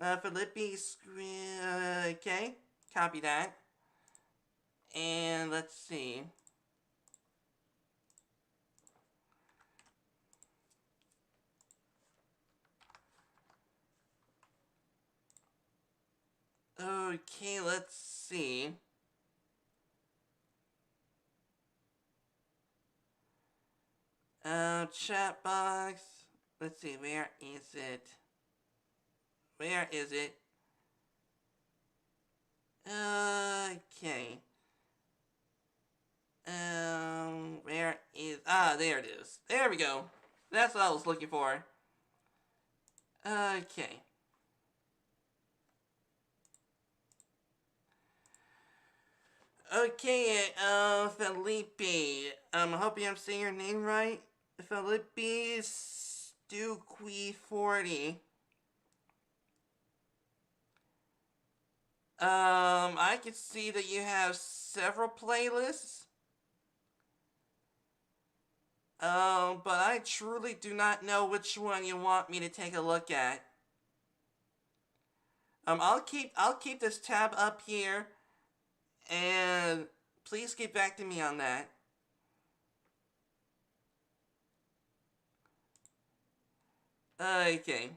Philippi's screen, okay. Copy that. And let's see. Okay, let's see. Chat box. Let's see, where is it? Where is it? Okay. Where is... Ah, there it is. There we go. That's what I was looking for. Okay. Okay, Felipe. I'm hoping I'm saying your name right. Felipe Stuqui40. I can see that you have several playlists. But I truly do not know which one you want me to take a look at. I'll keep this tab up here, and please get back to me on that. Okay.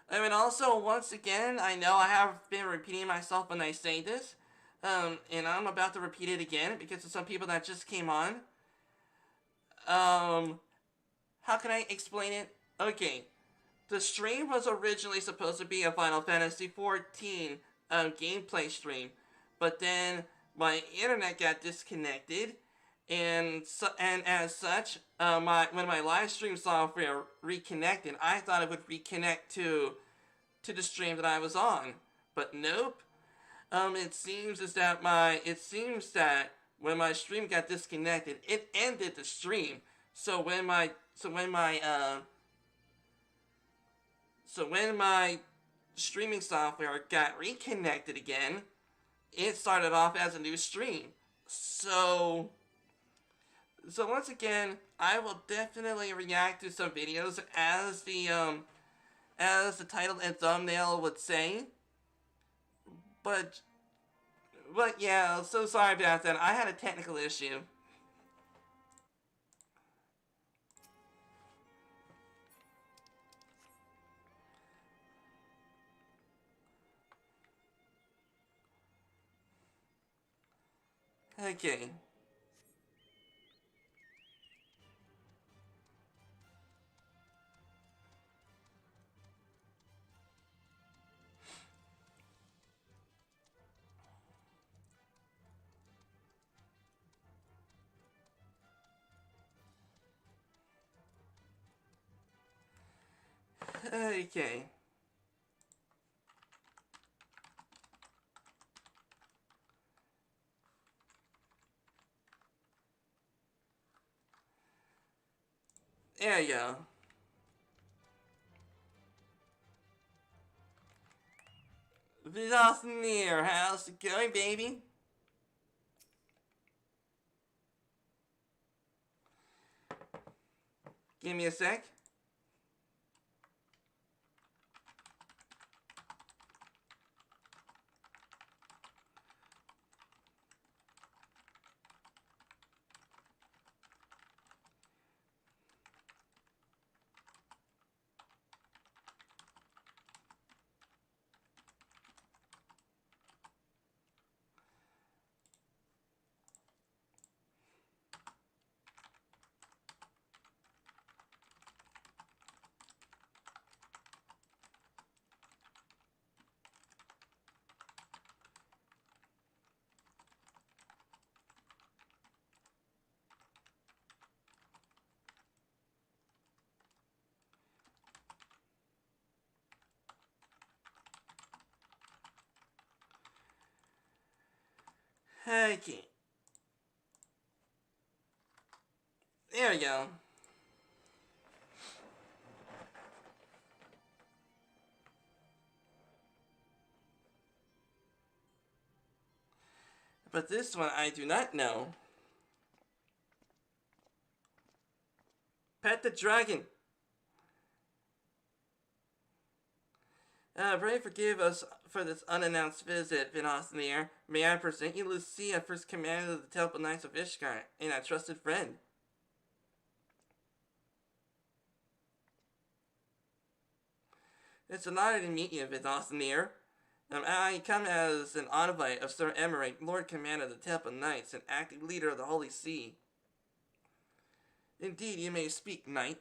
I mean, also, once again, I know I have been repeating myself when I say this, and I'm about to repeat it again because of some people that just came on. How can I explain it? Okay, the stream was originally supposed to be a Final Fantasy XIV gameplay stream, but then my internet got disconnected, and as such, when my live stream software reconnected, I thought it would reconnect to the stream that I was on, but nope. It seems that when my stream got disconnected, it ended the stream. So when my streaming software got reconnected again, it started off as a new stream. So once again, I will definitely react to some videos as the title and thumbnail would say. But yeah, so sorry about that. I had a technical issue. Okay. Okay. There you go. Vidosnir, how's it going, baby? Give me a sec. Okay. There we go. But this one I do not know. Pet the dragon. Pray forgive us for this unannounced visit, Vinothnir. May I present you Lucia, first commander of the Temple Knights of Ishgard, and a trusted friend. It's an honor to meet you, Vinothnir. I come as an invite of Sir Emmerich, Lord Commander of the Temple Knights, and active leader of the Holy See. Indeed, you may speak, Knight.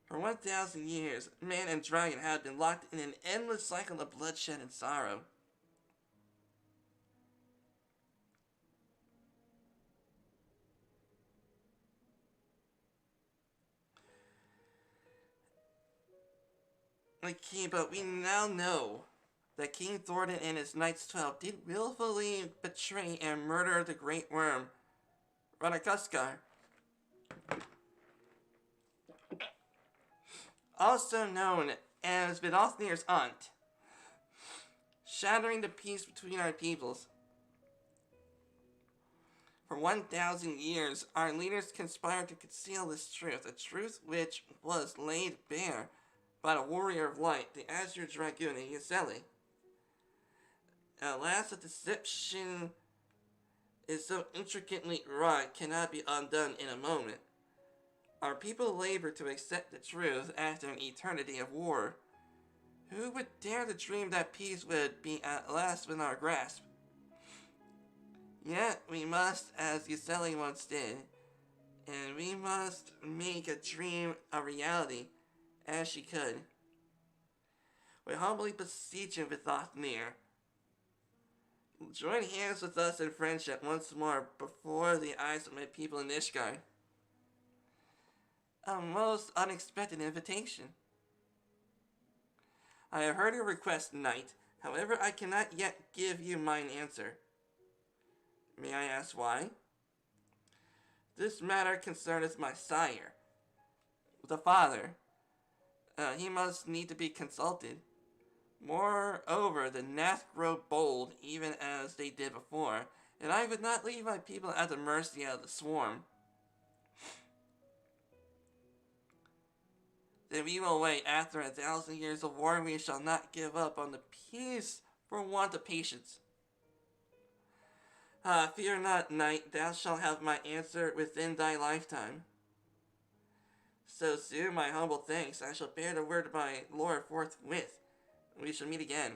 For 1,000 years, man and dragon have been locked in an endless cycle of bloodshed and sorrow. Okay, but we now know that King Thornton and his Knights 12 did willfully betray and murder the Great Worm, Ranakuskar. Also known as Vidothnir's aunt, shattering the peace between our peoples. For 1,000 years, our leaders conspired to conceal this truth, a truth which was laid bare by the warrior of light, the Azure Dragoon, and Yseli. At last, the deception is so intricately wrought cannot be undone in a moment. Our people labor to accept the truth after an eternity of war. Who would dare to dream that peace would be at last within our grasp? Yet we must, as Yseli once did, and we must make a dream a reality, as she could. We humbly beseech you, Vithothmir. Join hands with us in friendship once more before the eyes of my people in Ishgard. A most unexpected invitation. I have heard your request, Knight. However, I cannot yet give you mine answer. May I ask why? This matter concerneth my sire, the father. He must need to be consulted. Moreover, the Nath grow bold, even as they did before, and I would not leave my people at the mercy of the swarm. Then we will wait. After 1,000 years of war, we shall not give up on the peace for want of patience. Fear not, Knight, thou shalt have my answer within thy lifetime. So soon, my humble thanks. I shall bear the word of my lord forthwith. We shall meet again.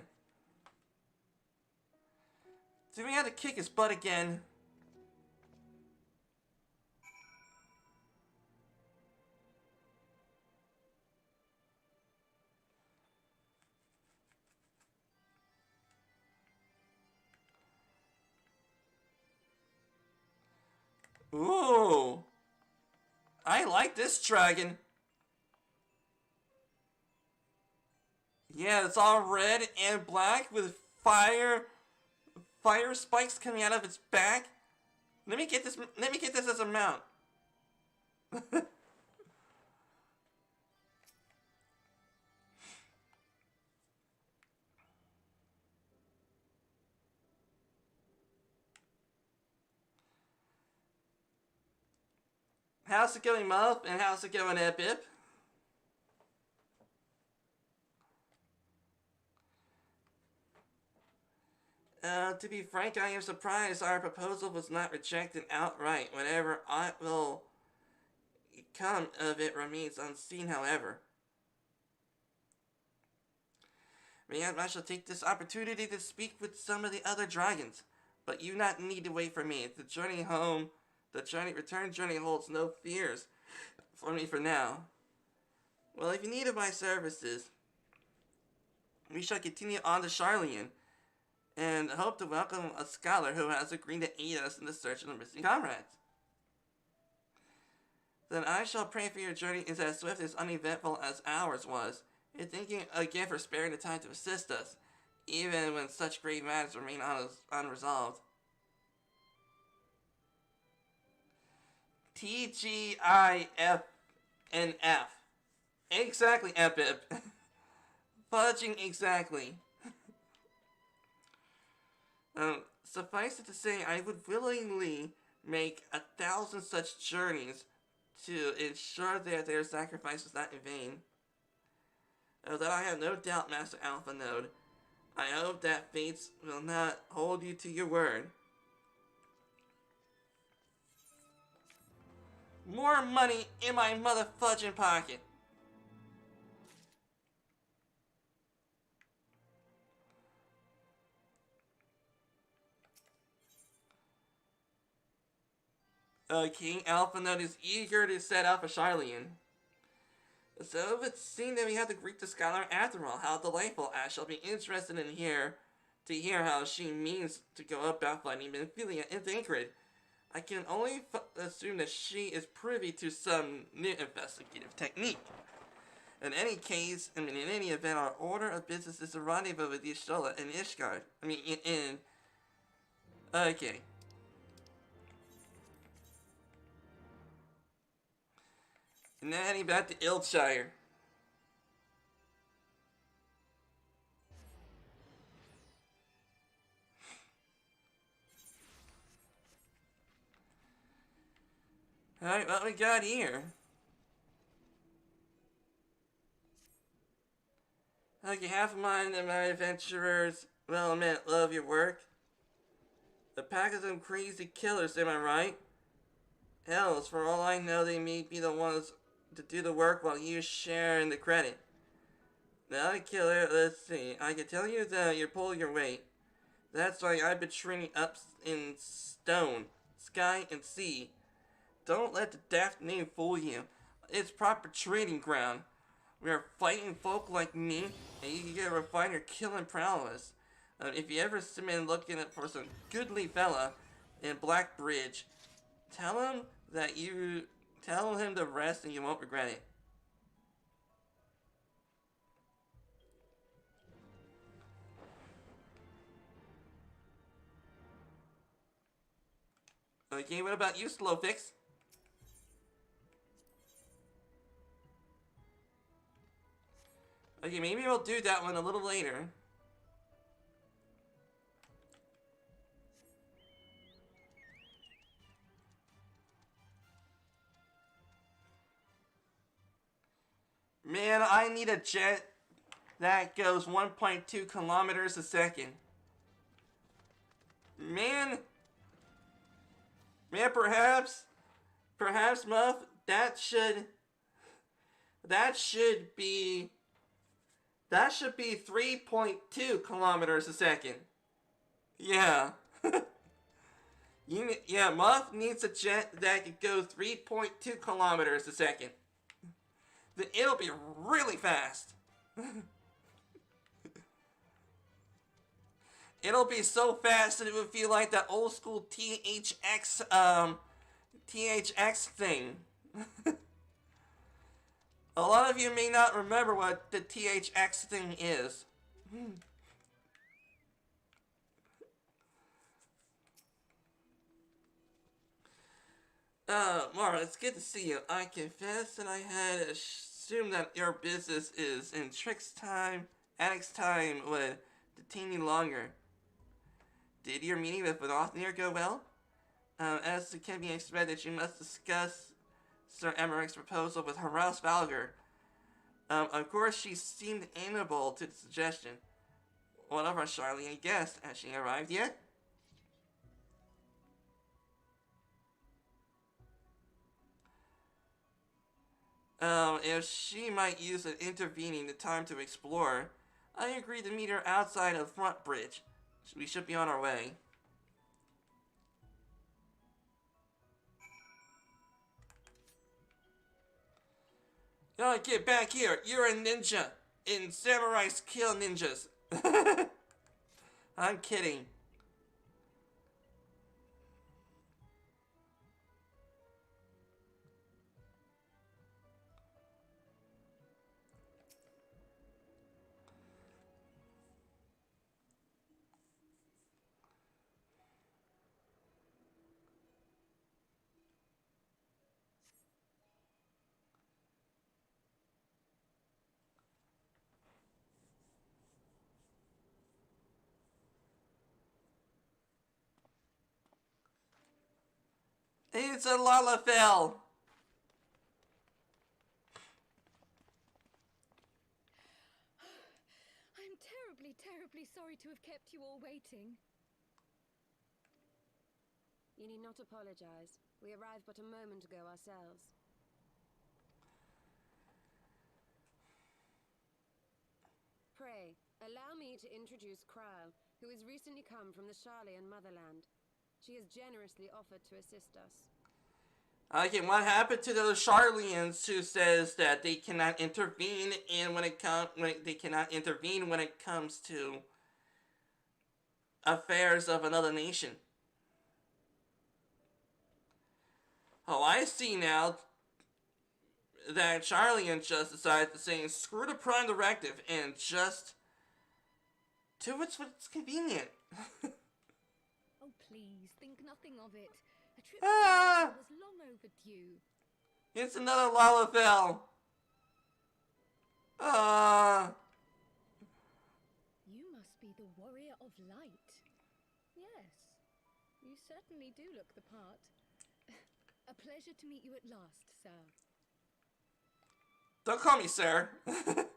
Do we have to kick his butt again? Ooh. I like this dragon. Yeah, it's all red and black with fire spikes coming out of its back. Let me get this as a mount. How's it going, Muff? And how's it going, Epip? To be frank, I am surprised our proposal was not rejected outright. Whatever ought will come of it remains unseen, however. I shall take this opportunity to speak with some of the other dragons, but you not need to wait for me. The return journey holds no fears for me for now. Well, if you need my services, we shall continue on to Charlian, and hope to welcome a scholar who has agreed to aid us in the search of the missing comrades. Then I shall pray for your journey is as swift as uneventful as ours was, and thank you again for sparing the time to assist us, even when such grave matters remain unresolved. TGIFNF. Exactly, Epip. Fudging exactly. Suffice it to say, I would willingly make 1,000 such journeys to ensure that their sacrifice is not in vain. Although I have no doubt, Master Alpha Node, I hope that fates will not hold you to your word. More money in my motherfudging pocket. King Alpha Node is eager to set out for Charlian. So it would seem that we have to greet the scholar after all. How delightful. I shall be interested to hear how she means to go about finding Minfilia and Thancred. I can only assume that she is privy to some new investigative technique. In any case, in any event, our order of business is to rendezvous with Y'shtola and Ishgard. Okay. And now heading back to Iltshire. Alright, what we got here? Okay, half of mine and my adventurers will admit, love your work. A pack of them crazy killers, am I right? Hells, for all I know, they may be the ones to do the work while you share in the credit. Now, killer, let's see. I can tell you that you're pulling your weight. That's why I've been training up in stone, sky, and sea. Don't let the daft name fool you. It's proper training ground. We are fighting folk like me, and you can get a refiner killing prowess. If you ever see me looking for some goodly fella in Blackbridge, tell him the rest and you won't regret it. Okay, what about you, Slowfix? Okay, maybe we'll do that one a little later. Man, I need a jet that goes 1.2 kilometers a second. Man, perhaps, Muff, that should be 3.2 kilometers a second. Yeah. Muff needs a jet that can go 3.2 kilometers a second. Then it'll be really fast. It'll be so fast that it would feel like that old school THX thing. A lot of you may not remember what the THX thing is. Mara, it's good to see you. I confess that I had assumed that your business is in Trick's time. Addict's time would detain you longer. Did your meeting with Othniel go well? As it can be expected, you must discuss Sir Emeric's proposal with Harass Valgar. Of course, she seemed amenable to the suggestion. What of our Charlian guest? Has she arrived yet? If she might use an intervening the time to explore, I agreed to meet her outside of Front Bridge. We should be on our way. Oh, get back here! You're a ninja! And samurais kill ninjas! I'm kidding. It's a Lalafell. I'm terribly, terribly sorry to have kept you all waiting. You need not apologize. We arrived but a moment ago ourselves. Pray, allow me to introduce Kryle, who has recently come from the Sharlayan motherland. She has generously offered to assist us. Okay, what happened to those Sharlayans who says that they cannot intervene when it comes to affairs of another nation? Oh, I see now that Sharlayan just decided to say screw the Prime Directive and just do what's convenient. Oh, please, think nothing of it. A trip to America was long overdue. It's another Lalafell. You must be the warrior of light. Yes, you certainly do look the part. A pleasure to meet you at last, sir. Don't call me sir. That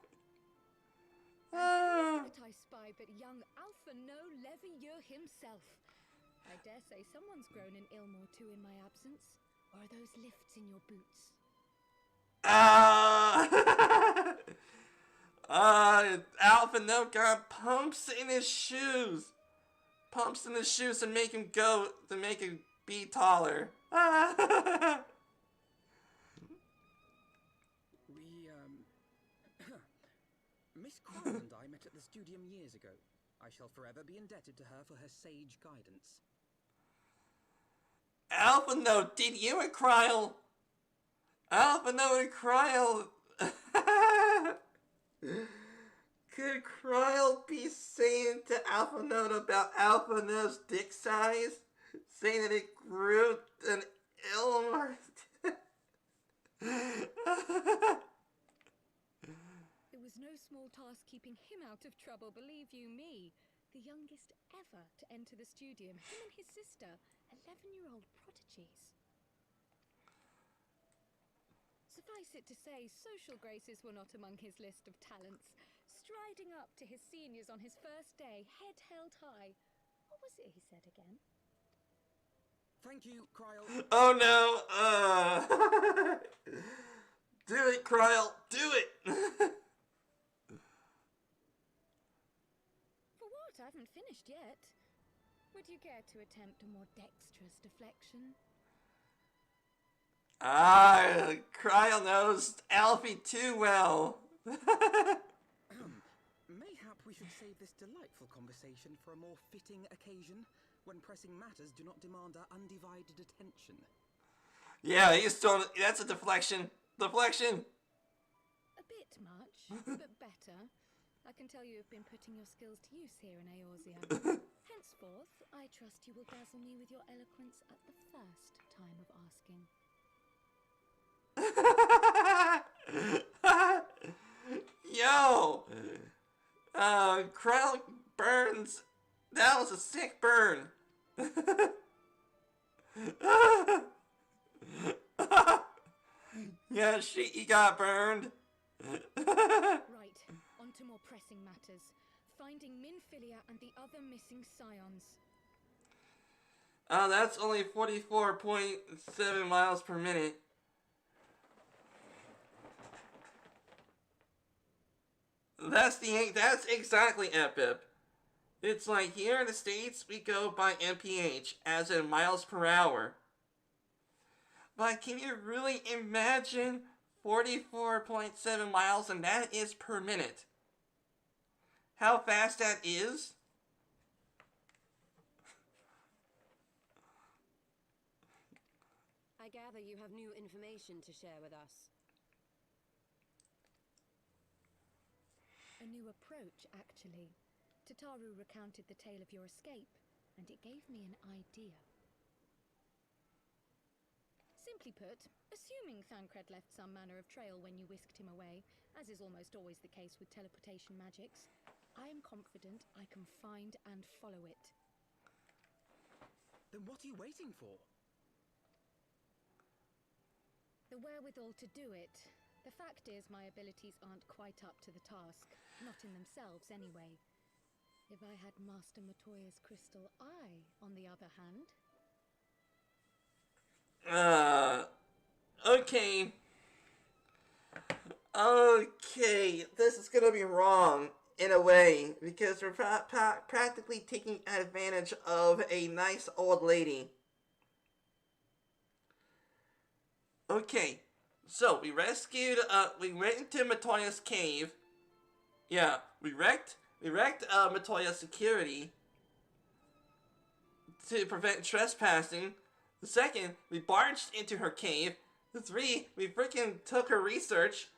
I spy but young Alpha No Levieux himself. I dare say someone's grown an ilm or two in my absence. Or are those lifts in your boots? Alpha No got pumps in his shoes. Pumps in his shoes to make him be taller. Miss Kryle and I met at the studium years ago. I shall forever be indebted to her for her sage guidance. Alpha No, did you and Kryle? Alpha No and Kryle. Could Kryle be saying to Alpha No about Alpha No's dick size? Saying that it grew an ilm? It was no small task keeping him out of trouble, believe you me. The youngest ever to enter the studium, him and his sister, 11-year-old prodigies. Suffice it to say, social graces were not among his list of talents. Striding up to his seniors on his first day, head held high. What was it he said again? Thank you, Kryle. Oh no! Do it, Kryle! Do it! For what? I haven't finished yet. Would you care to attempt a more dexterous deflection? Kryle knows Alfie too well. Mayhap we should save this delightful conversation for a more fitting occasion, when pressing matters do not demand our undivided attention. Yeah, he's still. That's a deflection. Deflection! A bit much, but better. I can tell you have been putting your skills to use here in Eorzea. Henceforth, I trust you will dazzle me with your eloquence at the first time of asking. Yo! Kryle burns. That was a sick burn. Yeah, he got burned. Right, on to more pressing matters. Finding Minfilia and the other missing scions. That's only 44.7 miles per minute. That's exactly FF. It's like here in the States, we go by MPH, as in miles per hour. But can you really imagine 44.7 miles, and that is per minute? How fast that is? I gather you have new information to share with us. A new approach, actually. Tataru recounted the tale of your escape, and it gave me an idea. Simply put, assuming Thancred left some manner of trail when you whisked him away, as is almost always the case with teleportation magics, I am confident I can find and follow it. Then what are you waiting for? wherewithal to do it. The fact is, my abilities aren't quite up to the task. Not in themselves, anyway. If I had Master Matoya's crystal eye, on the other hand... Okay. Okay, this is gonna be wrong, in a way, because we're practically taking advantage of a nice old lady. Okay, so we we went into Matoya's cave. Yeah, we wrecked Matoya's security to prevent trespassing. The second, we barged into her cave. The three, we freaking took her research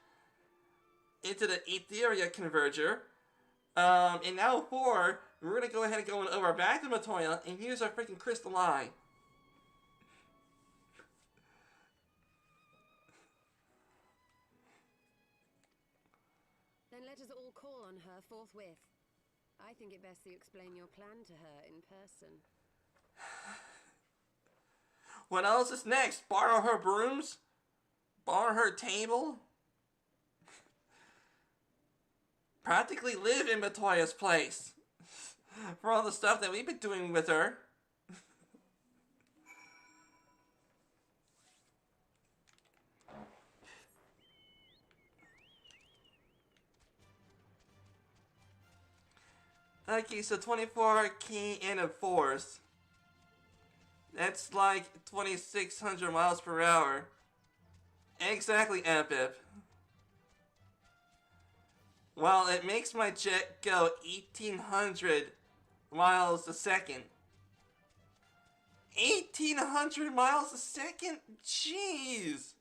into the Atheria converger. And now four, we're gonna go ahead and go over back to Matoya and use our freaking crystal eye. Then let us all call on her forthwith. I think it best you explain your plan to her in person. What else is next? Borrow her brooms? Borrow her table? Practically live in Matoya's place. For all the stuff that we've been doing with her. Okay, so 24 key in a force. That's like 2,600 miles per hour. Exactly, FF. Well, it makes my jet go 1,800 miles a second. 1,800 miles a second? Jeez!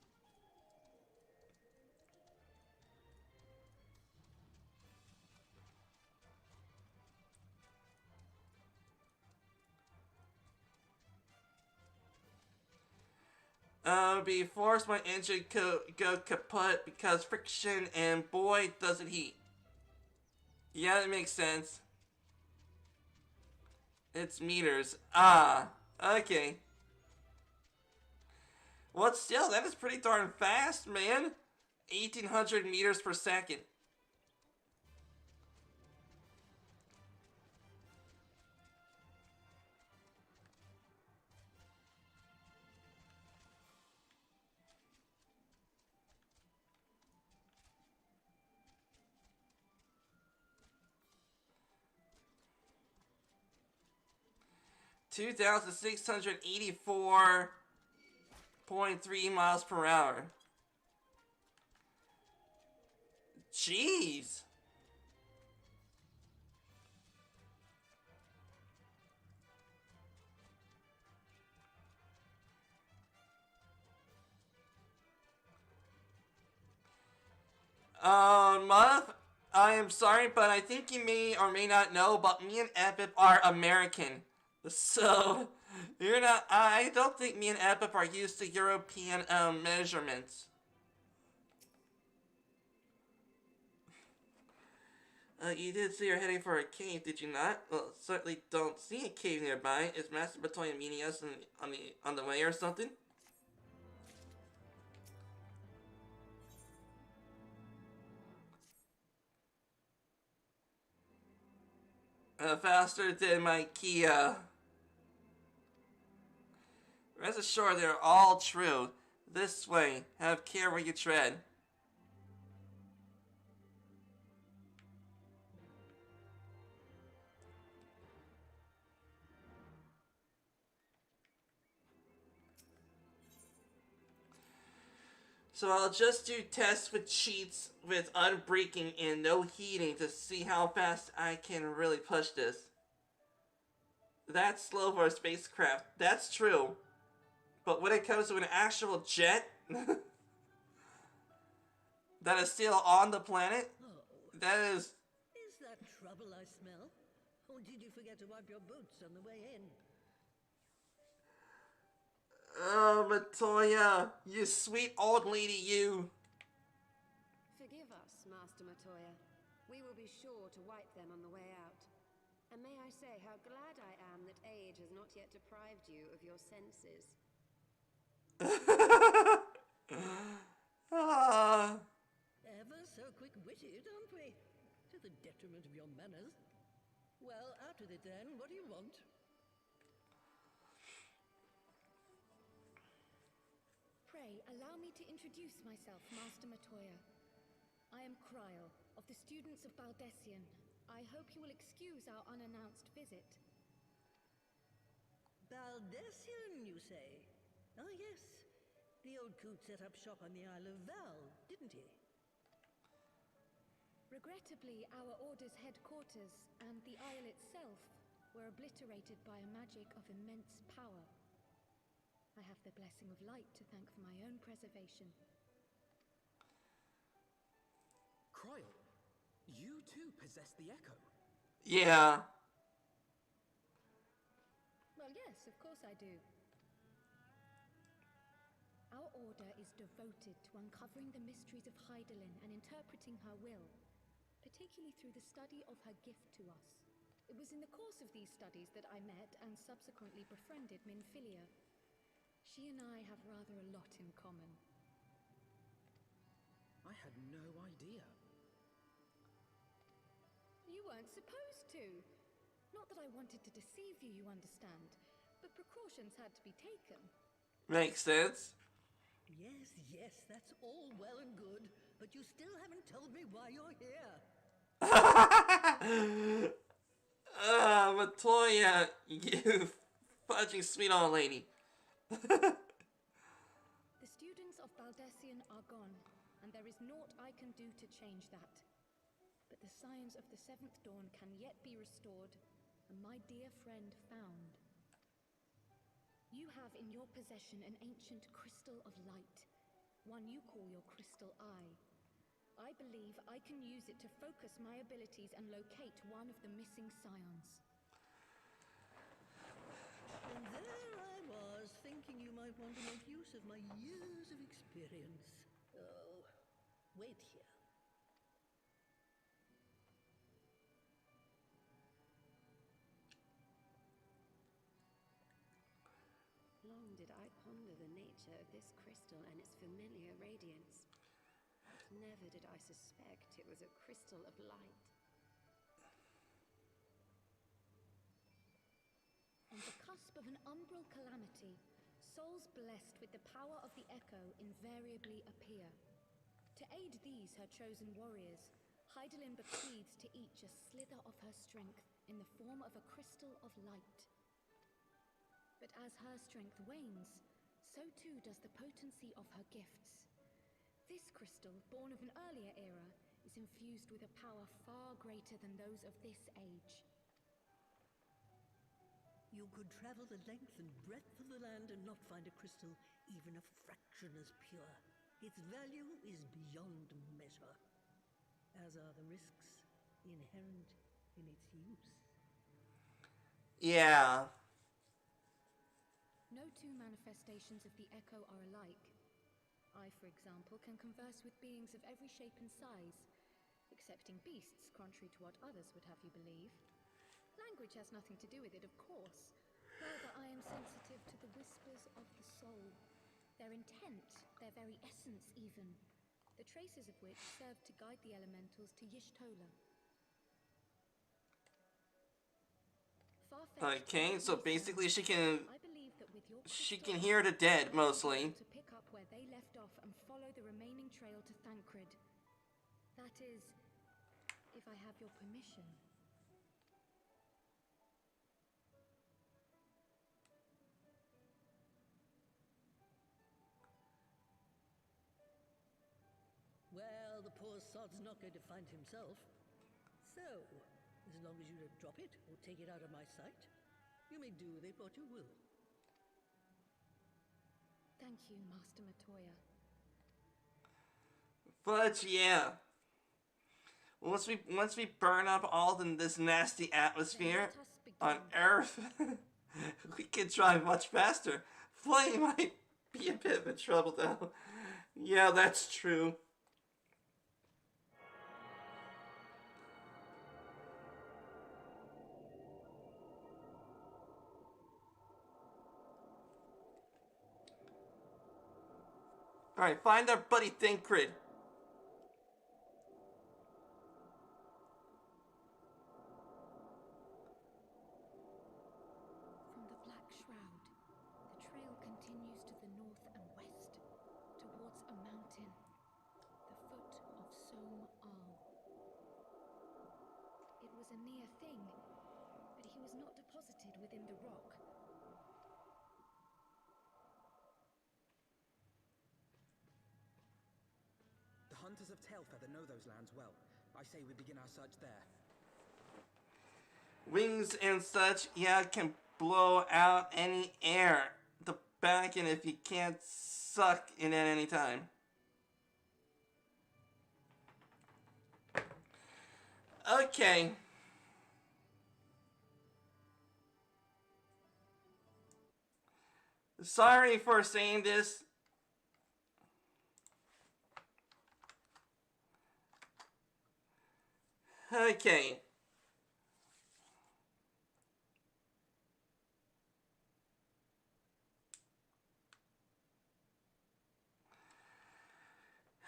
Before my engine could go kaput because friction, and boy, does it heat. Yeah, that makes sense. It's meters. Ah, okay. Well, still, that is pretty darn fast, man. 1,800 meters per second. $2,684.3 miles per hour. Jeez. Muff, I am sorry, but I think you may or may not know, but me and Epip are American. So, you're not, I don't think me and Epip are used to European, measurements. You did say you're heading for a cave, did you not? Well, certainly don't see a cave nearby. Is Master Batoya meeting us on the way or something? Faster than my Kia. Rest assured, they're all true. This way. Have care where you tread. So I'll just do tests with cheats with unbreaking and no heating to see how fast I can really push this. That's slow for a spacecraft. That's true. But when it comes to an actual jet that is still on the planet, that is... Is that trouble I smell? Or did you forget to wipe your boots on the way in? Oh, Matoya, you sweet old lady, you. Forgive us, Master Matoya. We will be sure to wipe them on the way out. And may I say how glad I am that age has not yet deprived you of your senses. it, aren't we? To the detriment of your manners. Well, out with it then. What do you want? Pray, allow me to introduce myself, Master Matoya. I am Kryl, of the students of Baldessian. I hope you will excuse our unannounced visit. Baldessian, you say? Oh, yes. The old coot set up shop on the Isle of Val, didn't he? Regrettably, our order's headquarters and the isle itself were obliterated by a magic of immense power. I have the blessing of light to thank for my own preservation. Kryl, you too possess the echo. Yeah. Well, yes, of course I do. Our order is devoted to uncovering the mysteries of Hydaelyn and interpreting her will, particularly through the study of her gift to us. It was in the course of these studies that I met and subsequently befriended Minfilia. She and I have rather a lot in common. I had no idea. You weren't supposed to. Not that I wanted to deceive you, you understand, but precautions had to be taken. Makes sense. Yes, yes, that's all well and good, but you still haven't told me why you're here. Matoya, you fudging sweet old lady. The students of Baldessian are gone, and there is naught I can do to change that. But the signs of the seventh dawn can yet be restored, and my dear friend found. You have in your possession an ancient crystal of light, one you call your crystal eye. I believe I can use it to focus my abilities and locate one of the missing scions. And there I was, thinking you might want to make use of my years of experience. Oh, wait here. Long did I ponder the nature of this crystal and its familiar radiance. But never did I suspect it was a crystal of light. On the cusp of an umbral calamity, souls blessed with the power of the echo invariably appear. To aid these, her chosen warriors, Hydaelyn bequeaths to each a slither of her strength in the form of a crystal of light. But as her strength wanes, so too does the potency of her gifts. This crystal, born of an earlier era, is infused with a power far greater than those of this age. You could travel the length and breadth of the land and not find a crystal even a fraction as pure. Its value is beyond measure, as are the risks inherent in its use. Yeah. No two manifestations of the echo are alike. I, for example, can converse with beings of every shape and size, excepting beasts, contrary to what others would have you believe. Language has nothing to do with it, of course. Rather, I am sensitive to the whispers of the soul. Their intent, their very essence even. The traces of which serve to guide the elementals to Y'shtola. Okay, so basically she can I believe that with your hear the dead mostly. to pick up where they left off and follow the remaining trail to Thancred. That is, if I have your permission. Well, the poor sod's not going to find himself. So, as long as you don't drop it or take it out of my sight, you may do with it what you will. Thank you, Master Matoya. But yeah. Once we burn up all in this nasty atmosphere on Earth, we can drive much faster. Flame might be a bit of a trouble though. Yeah, that's true. Alright, find our buddy Thancred. was a near thing, but he was not deposited within the rock. The hunters of Tailfeather know those lands well. I say we begin our search there. Wings and such, yeah, can blow out any air. The back end if you can't suck in at any time. Okay. Sorry for saying this. Okay.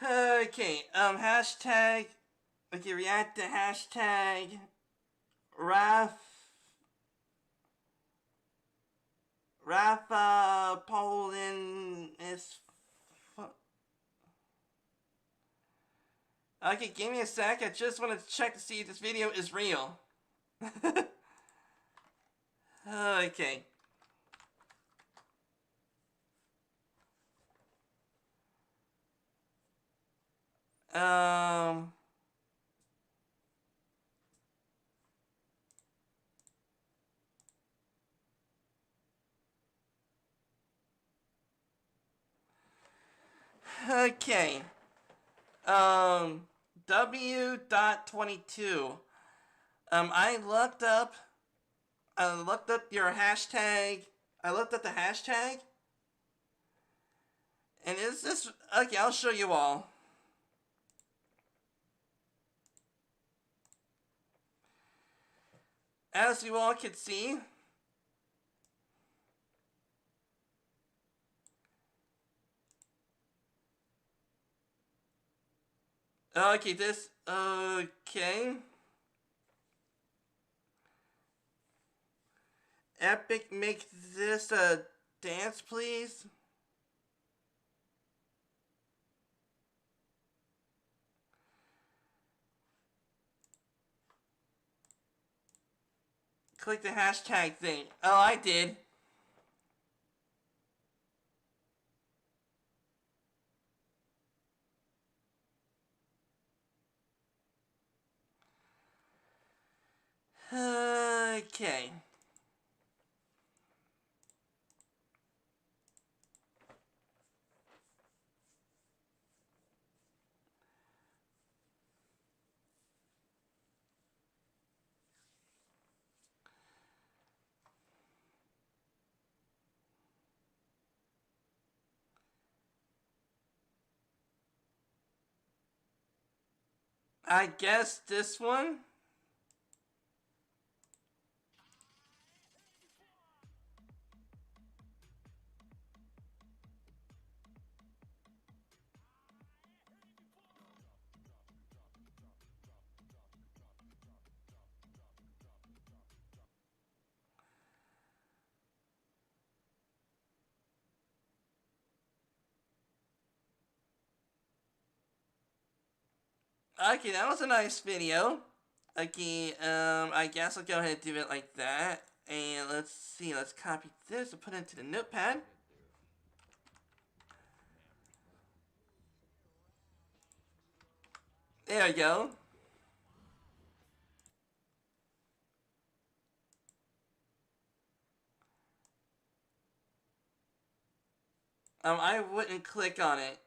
Okay, hashtag, okay, react to hashtag Rafa Poland is okay, give me a sec, I just want to check to see if this video is real. Okay. Okay. W.22. I looked up your hashtag. I looked up the hashtag. And is this... Okay, I'll show you all. As you all can see... Okay, this... Okay... Epic, make this a dance, please. Click the hashtag thing. Oh, I did. Okay. I guess this one? Okay, that was a nice video. Okay, I guess I'll go ahead and do it like that. And let's see, let's copy this and put it into the notepad. There we go. I wouldn't click on it.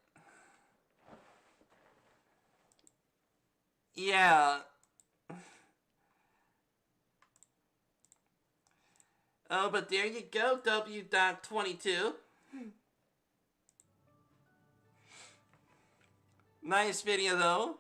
Yeah. Oh, but there you go, W.22. Nice video, though.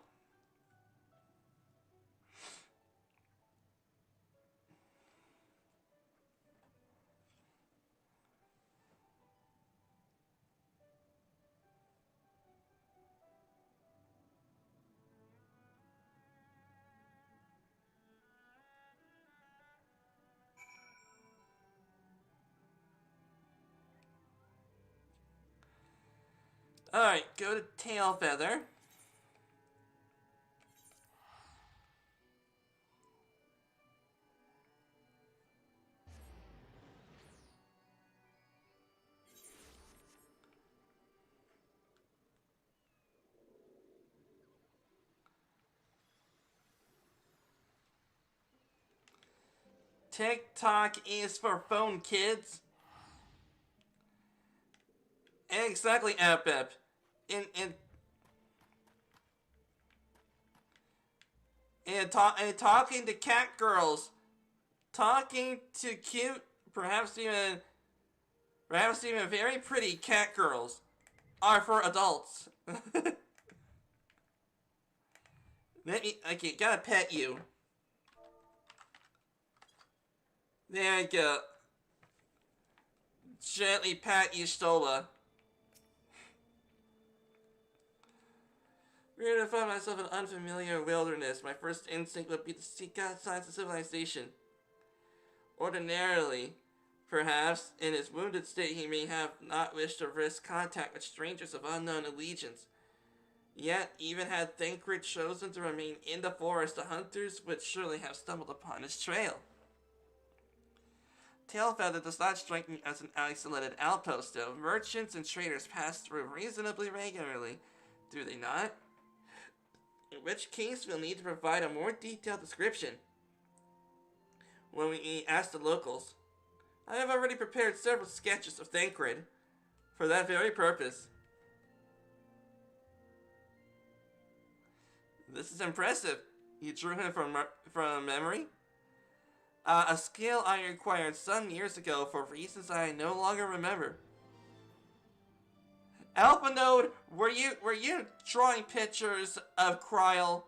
Alright, go to Tail Feather. TikTok is for phone, kids. Exactly, FF. And talking to cat girls, talking to cute, perhaps even very pretty cat girls, are for adults. Okay, gotta pet you. There you go. Gently pat you, Stola. Weird to find myself in unfamiliar wilderness. My first instinct would be to seek out signs of civilization. Ordinarily, perhaps, in his wounded state, he may have not wished to risk contact with strangers of unknown allegiance. Yet, even had Thancred chosen to remain in the forest, the hunters would surely have stumbled upon his trail. Tailfeather does not strike me as an isolated outpost, though. Merchants and traders pass through reasonably regularly, do they not? In which case, we'll need to provide a more detailed description when we ask the locals. I have already prepared several sketches of Thancred for that very purpose. This is impressive. You drew him from memory? A skill I acquired some years ago for reasons I no longer remember. Alpha Node, were you drawing pictures of Kryl?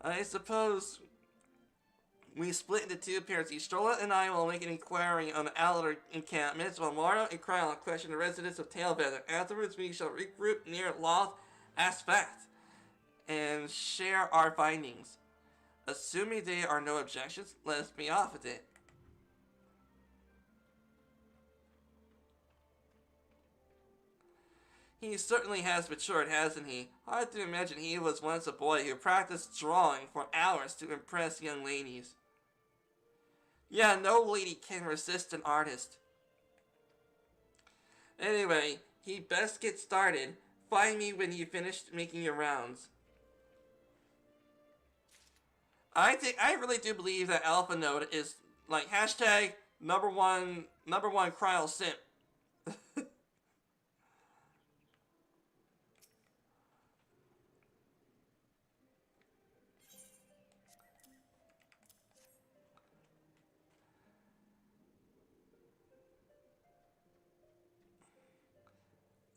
I suppose we split into two pairs. Eastrola and I will make an inquiry on the Alatar encampments, while Maro and Kryl will question the residents of Tailfeather. Afterwards, we shall regroup near Loth Aspect and share our findings. Assuming there are no objections, let us be off with it. He certainly has matured, hasn't he? Hard to imagine he was once a boy who practiced drawing for hours to impress young ladies. Yeah, no lady can resist an artist. Anyway, he'd best get started. Find me when you finished making your rounds. I really do believe that Alpha Node is like hashtag number one Kryl simp.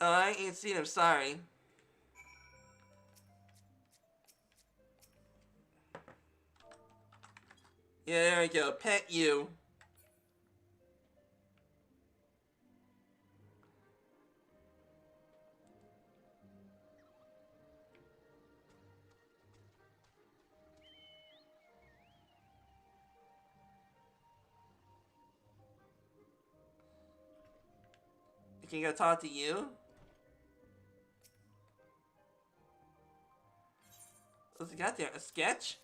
Oh, I ain't seen him, sorry. Yeah, there we go. Pet you. Can I talk to you? What's he got there? A sketch?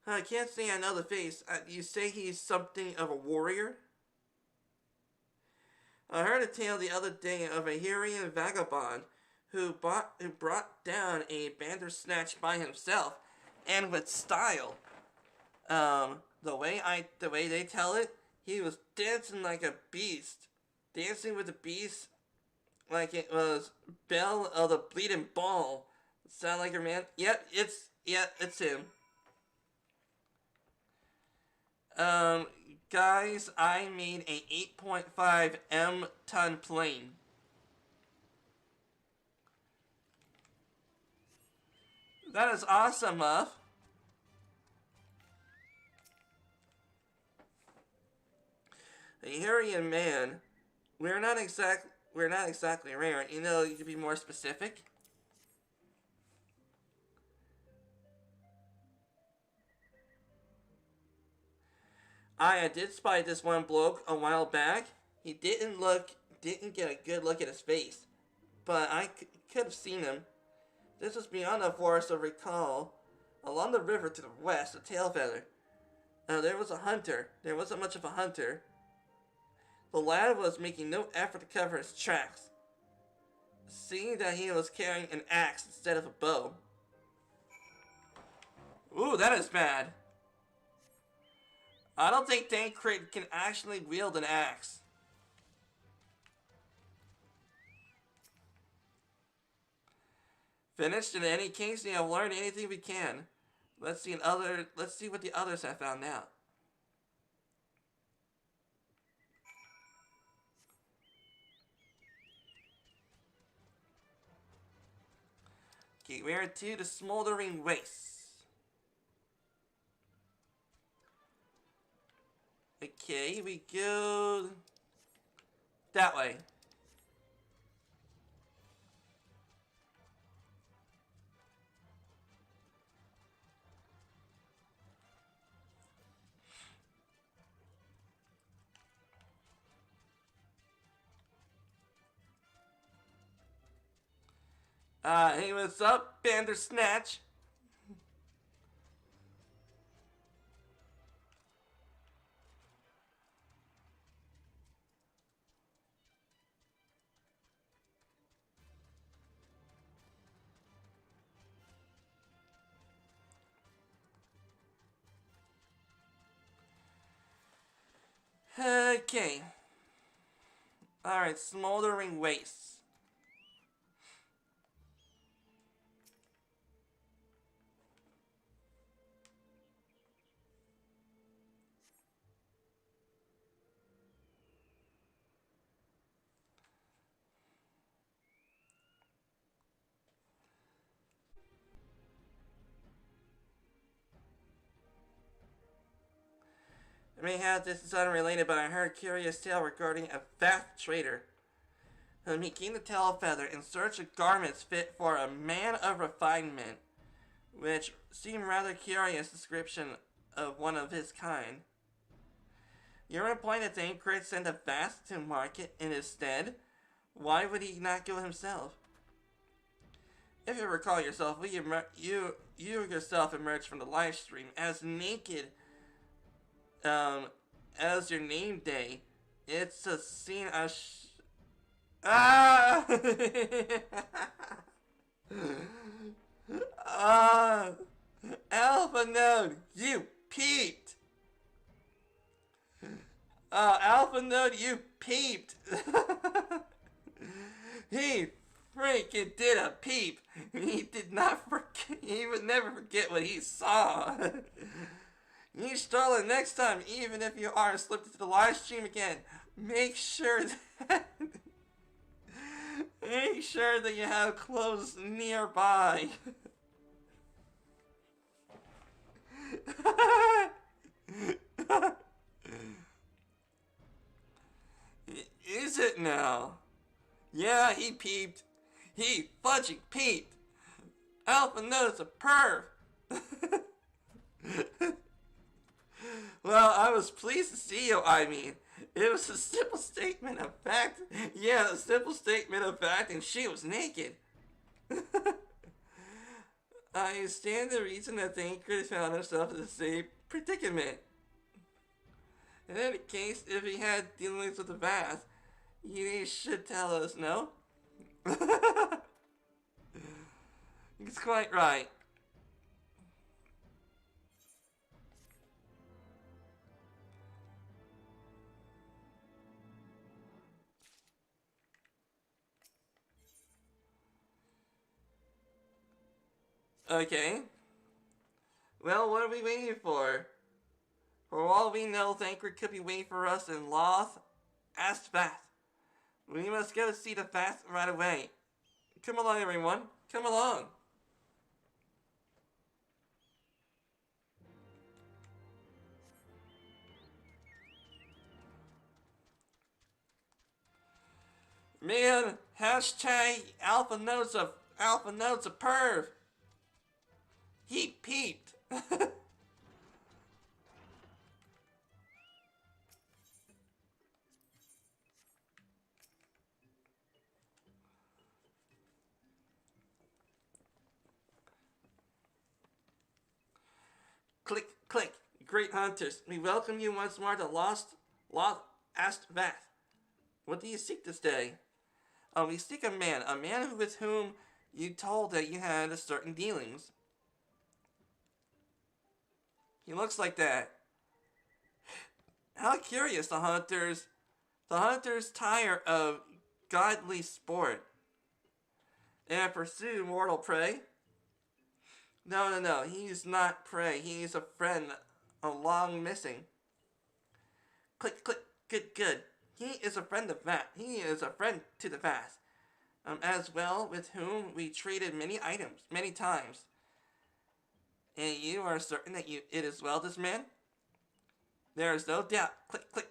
I can't say I know the face. You say he's something of a warrior? I heard a tale the other day of a Hyrian vagabond who brought down a bandersnatch by himself, and with style. The way they tell it, he was dancing like a beast. Dancing with the beast like it was Belle of the Bleeding Ball. Sound like your man? Yep, it's him. Guys, I made a 8.5 M-ton plane. That is awesome, Muff. A Hyrian man. We're not exactly rare. You know, you could be more specific. I did spy this one bloke a while back. He didn't get a good look at his face, but I could have seen him. This was beyond the forest of recall, along the river to the west of Tailfeather. There was a hunter. There wasn't much of a hunter. The lad was making no effort to cover his tracks, seeing that he was carrying an axe instead of a bow. Ooh, that is bad. I don't think Tancred can actually wield an axe. Finished. In any case, we have learned anything we can. Let's see what the others have found out. Okay, we're to the smoldering wastes. Okay, we go that way. Hey, what's up, Bandersnatch? Okay. Alright, smoldering wastes. Mayhap this is unrelated, but I heard a curious tale regarding a fat trader whom he came to Tailfeather in search of garments fit for a man of refinement, which seemed rather curious description of one of his kind. You're implying that Tancred sent a vast to market in his stead? Why would he not go himself? If you recall yourself, you yourself emerged from the live stream as naked as your name day. It's a scene Alpha Node, you peeped! Alpha Node, you peeped! He freaking did a peep! He did not forget, he would never forget what he saw! You stole it next time, even if you are slipped into the live stream again. Make sure that you have clothes nearby. Is it now? Yeah, he peeped. He fudging peeped. Alpha knows a perv. Well, I was pleased to see you, I mean. It was a simple statement of fact. Yeah, a simple statement of fact, and she was naked. I stand the reason that Tancred found himself in the same predicament. In any case, if he had dealings with the bath, he should tell us, no? He's quite right. Okay. Well, what are we waiting for? For all we know, Tancred could be waiting for us in Loth Astvath. We must go see the Vath right away. Come along, everyone. Come along. Man, hashtag Alpha Notes of perv. He peeped. Click, click. Great hunters, we welcome you once more to Lost Astvath. What do you seek this day? We seek a man with whom you told that you had certain dealings. He looks like that. How curious, the hunters. The hunters tire of godly sport and pursue mortal prey. No, he's not prey. He's a friend, a long missing. Click, click, good. He is a friend of that. He is a friend to the vast. As well, with whom we traded many items, many times. And you are certain that it is well this man? There is no doubt. Click, click.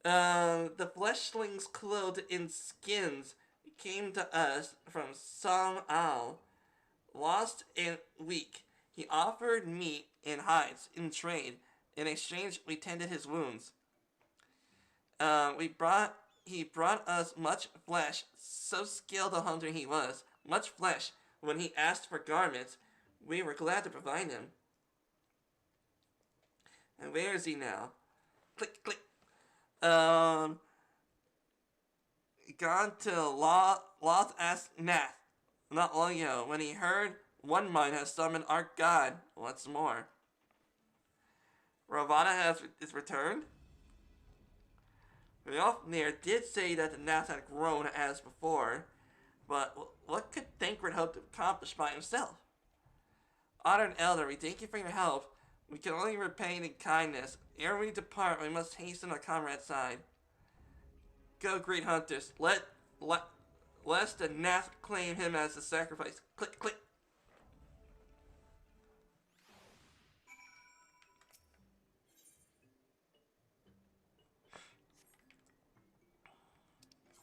The fleshlings clothed in skins came to us from some owl, lost and weak. He offered meat and hides in trade. In exchange, we tended his wounds. He brought us much flesh. So skilled a hunter he was. Much flesh. When he asked for garments, we were glad to provide him. And where is he now? Click, click. Gone to Loth as Nath not long ago, when he heard one mind has summoned our god once more. Ravana is returned. Ralphnir did say that the Nath had grown as before, but what could Thancred hope to accomplish by himself? Honored Elder, we thank you for your help. We can only repay in kindness. Ere we depart, we must hasten our comrade's side. Go, great hunters. Lest the Nath claim him as a sacrifice. Click, click.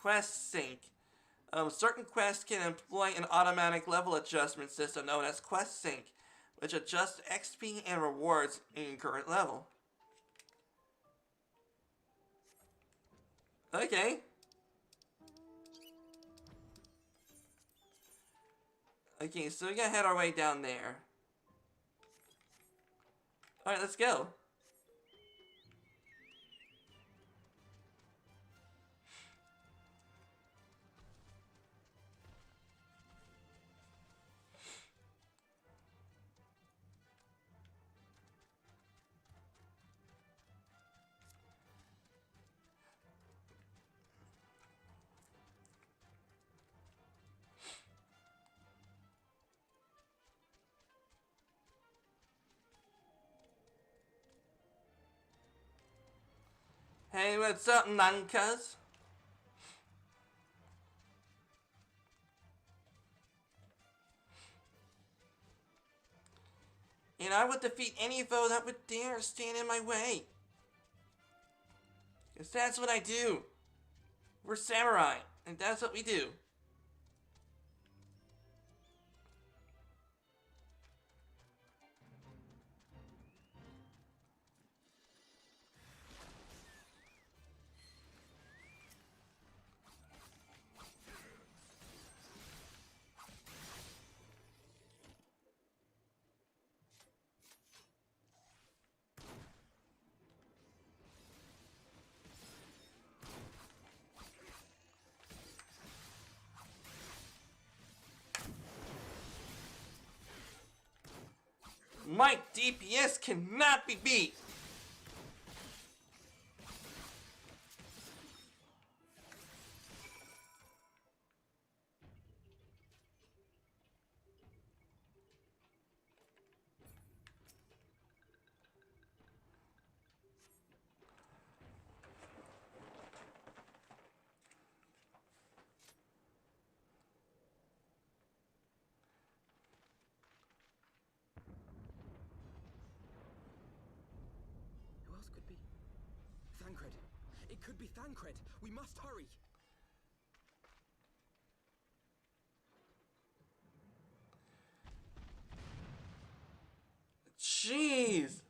Quest sync. Certain quests can employ an automatic level adjustment system known as Quest Sync, which adjusts XP and rewards in current level. Okay. Okay, so we gotta head our way down there. Alright, let's go. Hey, what's up, Nankas? And I would defeat any foe that would dare stand in my way. Because that's what I do. We're samurai, and that's what we do. My DPS cannot be beat. Who else could be? Thancred. It could be Thancred. We must hurry. Jeez.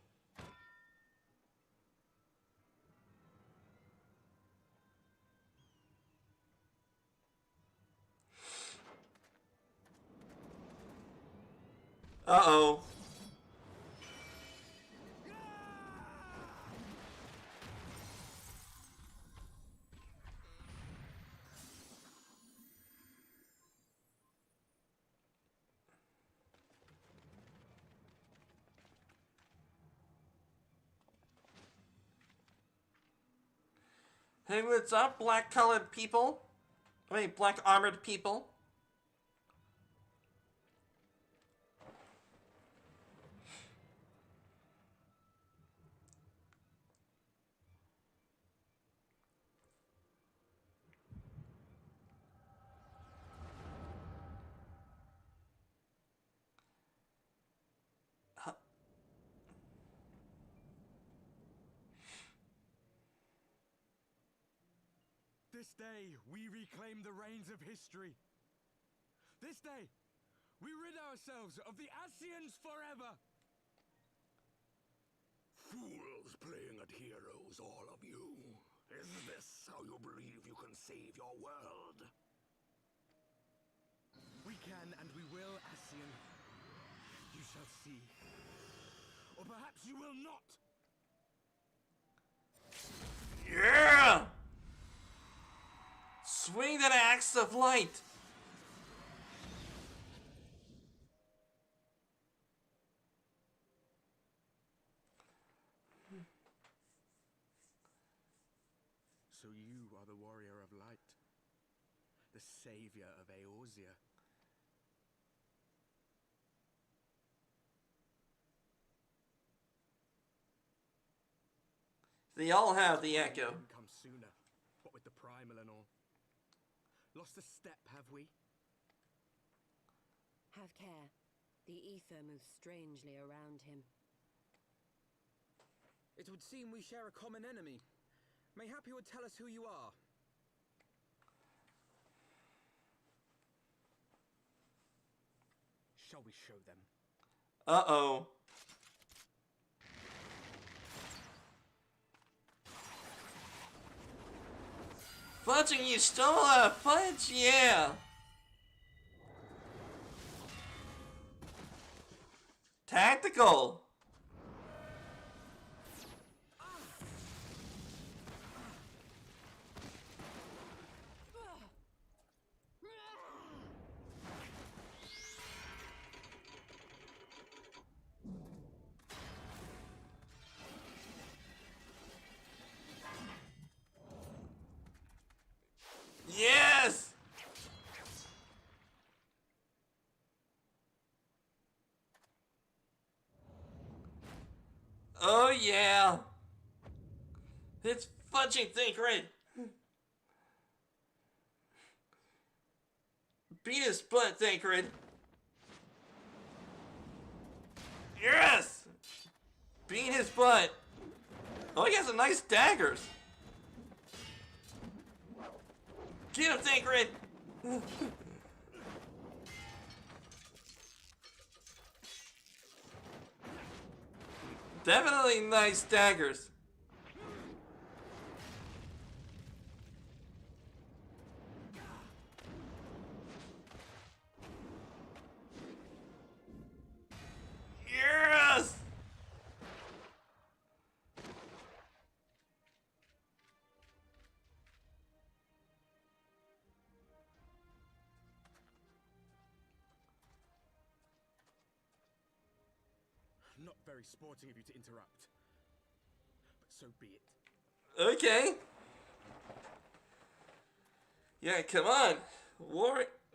Uh-oh. Hey, what's up, black-colored people? I mean, black-armored people. This day, we reclaim the reins of history. This day, we rid ourselves of the Asians forever. Fools playing at heroes, all of you. Is this how you believe you can save your world? We can and we will, Asian. You shall see. Or perhaps you will not. Yeah! Swing that axe of light! So you are the warrior of light, the savior of Eorzea. They all have the echo. Come sooner, what with the primal and all. Lost a step, have we? Have care. The ether moves strangely around him. It would seem we share a common enemy. Mayhap you would tell us who you are. Shall we show them? Uh-oh. Fudging, you stole a fudge? Yeah! Tactical! Yes! Oh yeah! It's fudging Thancred! Beat his butt, Thancred! Yes! Beat his butt! Oh, he has some nice daggers! Get him, Thancred! Definitely nice daggers. Yes! Not very sporting of you to interrupt. But so be it. Okay. Yeah, come on.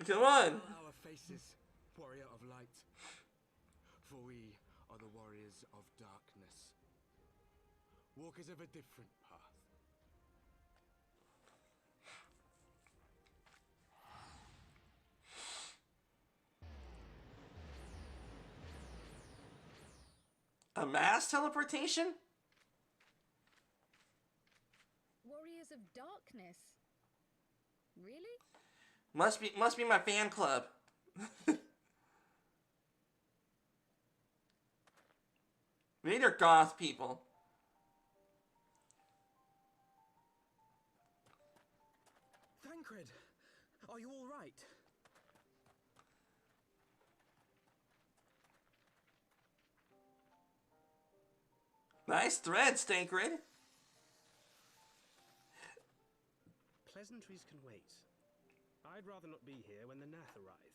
Come on. Our faces, warrior of light. For we are the warriors of darkness. Walkers of a different path. A mass teleportation? Warriors of Darkness. Really? Must be my fan club. Maybe they're goth people. Thancred, are you all right? Nice thread, Thancred. Pleasantries can wait. I'd rather not be here when the Nath arrive.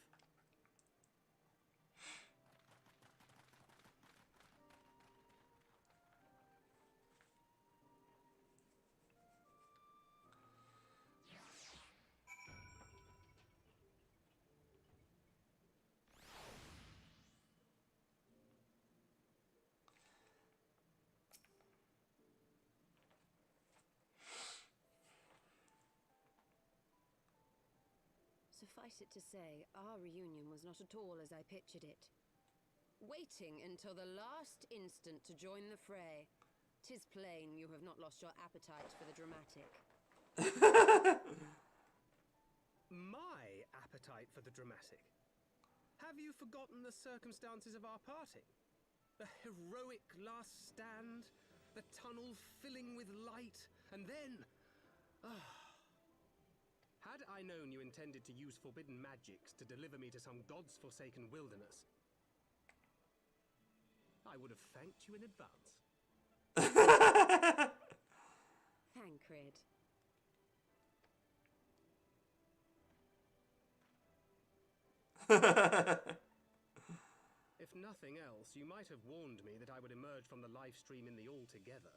suffice it to say, our reunion was not at all as I pictured it. Waiting until the last instant to join the fray. 'Tis plain you have not lost your appetite for the dramatic. My appetite for the dramatic? Have you forgotten the circumstances of our parting? The heroic last stand, the tunnel filling with light, and then... Had I known you intended to use forbidden magics to deliver me to some god's forsaken wilderness, I would have thanked you in advance. Tancred. If nothing else, you might have warned me that I would emerge from the live stream in the altogether.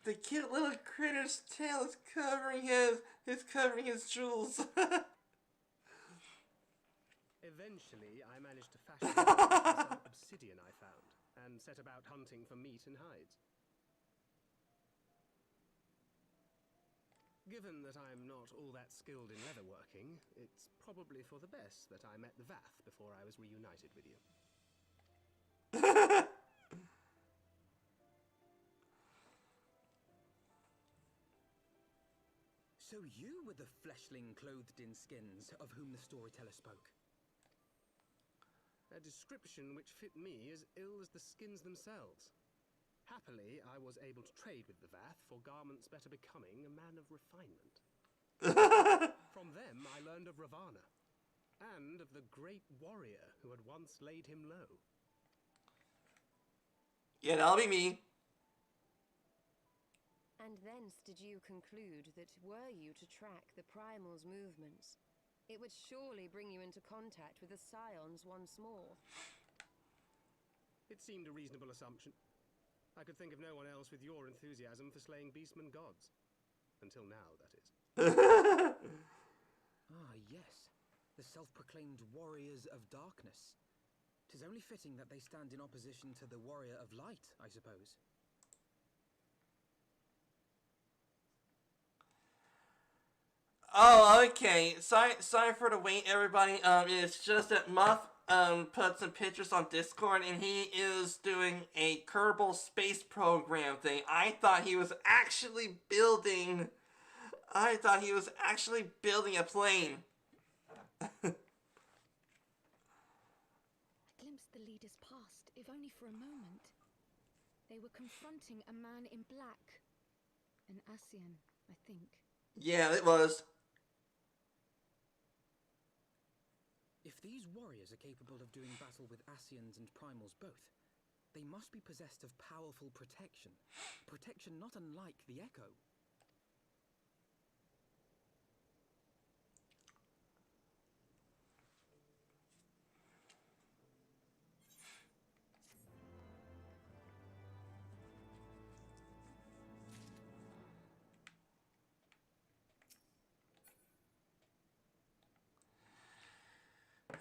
The cute little critter's tail is covering his jewels. Eventually, I managed to fashion some obsidian I found, and set about hunting for meat and hides. Given that I'm not all that skilled in leatherworking, it's probably for the best that I met the Vath before I was reunited with you. So you were the fleshling clothed in skins of whom the storyteller spoke? A description which fit me as ill as the skins themselves. Happily, I was able to trade with the Vath for garments better becoming a man of refinement. From them, I learned of Ravana, and of the great warrior who had once laid him low. Yeah, that'll be me. And thence did you conclude that were you to track the Primal's movements, it would surely bring you into contact with the Scions once more? It seemed a reasonable assumption. I could think of no one else with your enthusiasm for slaying beastmen gods. Until now, that is. Ah, yes. The self-proclaimed warriors of darkness. 'Tis only fitting that they stand in opposition to the warrior of light, I suppose. Oh, okay. Sorry for the wait, everybody. It's just that Muff put some pictures on Discord, and he is doing a Kerbal space program thing. I thought he was actually building a plane. I glimpsed the leaders past, if only for a moment. They were confronting a man in black. An Ascian, I think. Yeah, it was. If these warriors are capable of doing battle with Ascians and Primals both, they must be possessed of powerful protection. Protection not unlike the Echo.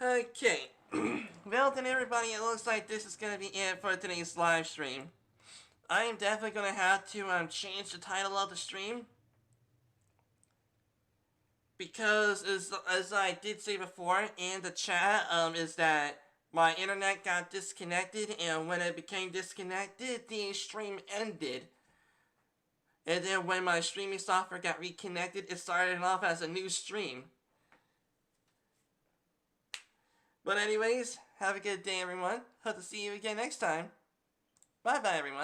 Okay. Well then, everybody, it looks like this is gonna be it for today's live stream. I am definitely gonna have to change the title of the stream, because as I did say before in the chat, is that my internet got disconnected, and when it became disconnected, the stream ended. And then when my streaming software got reconnected, it started off as a new stream. But anyways, have a good day, everyone. Hope to see you again next time. Bye-bye, everyone.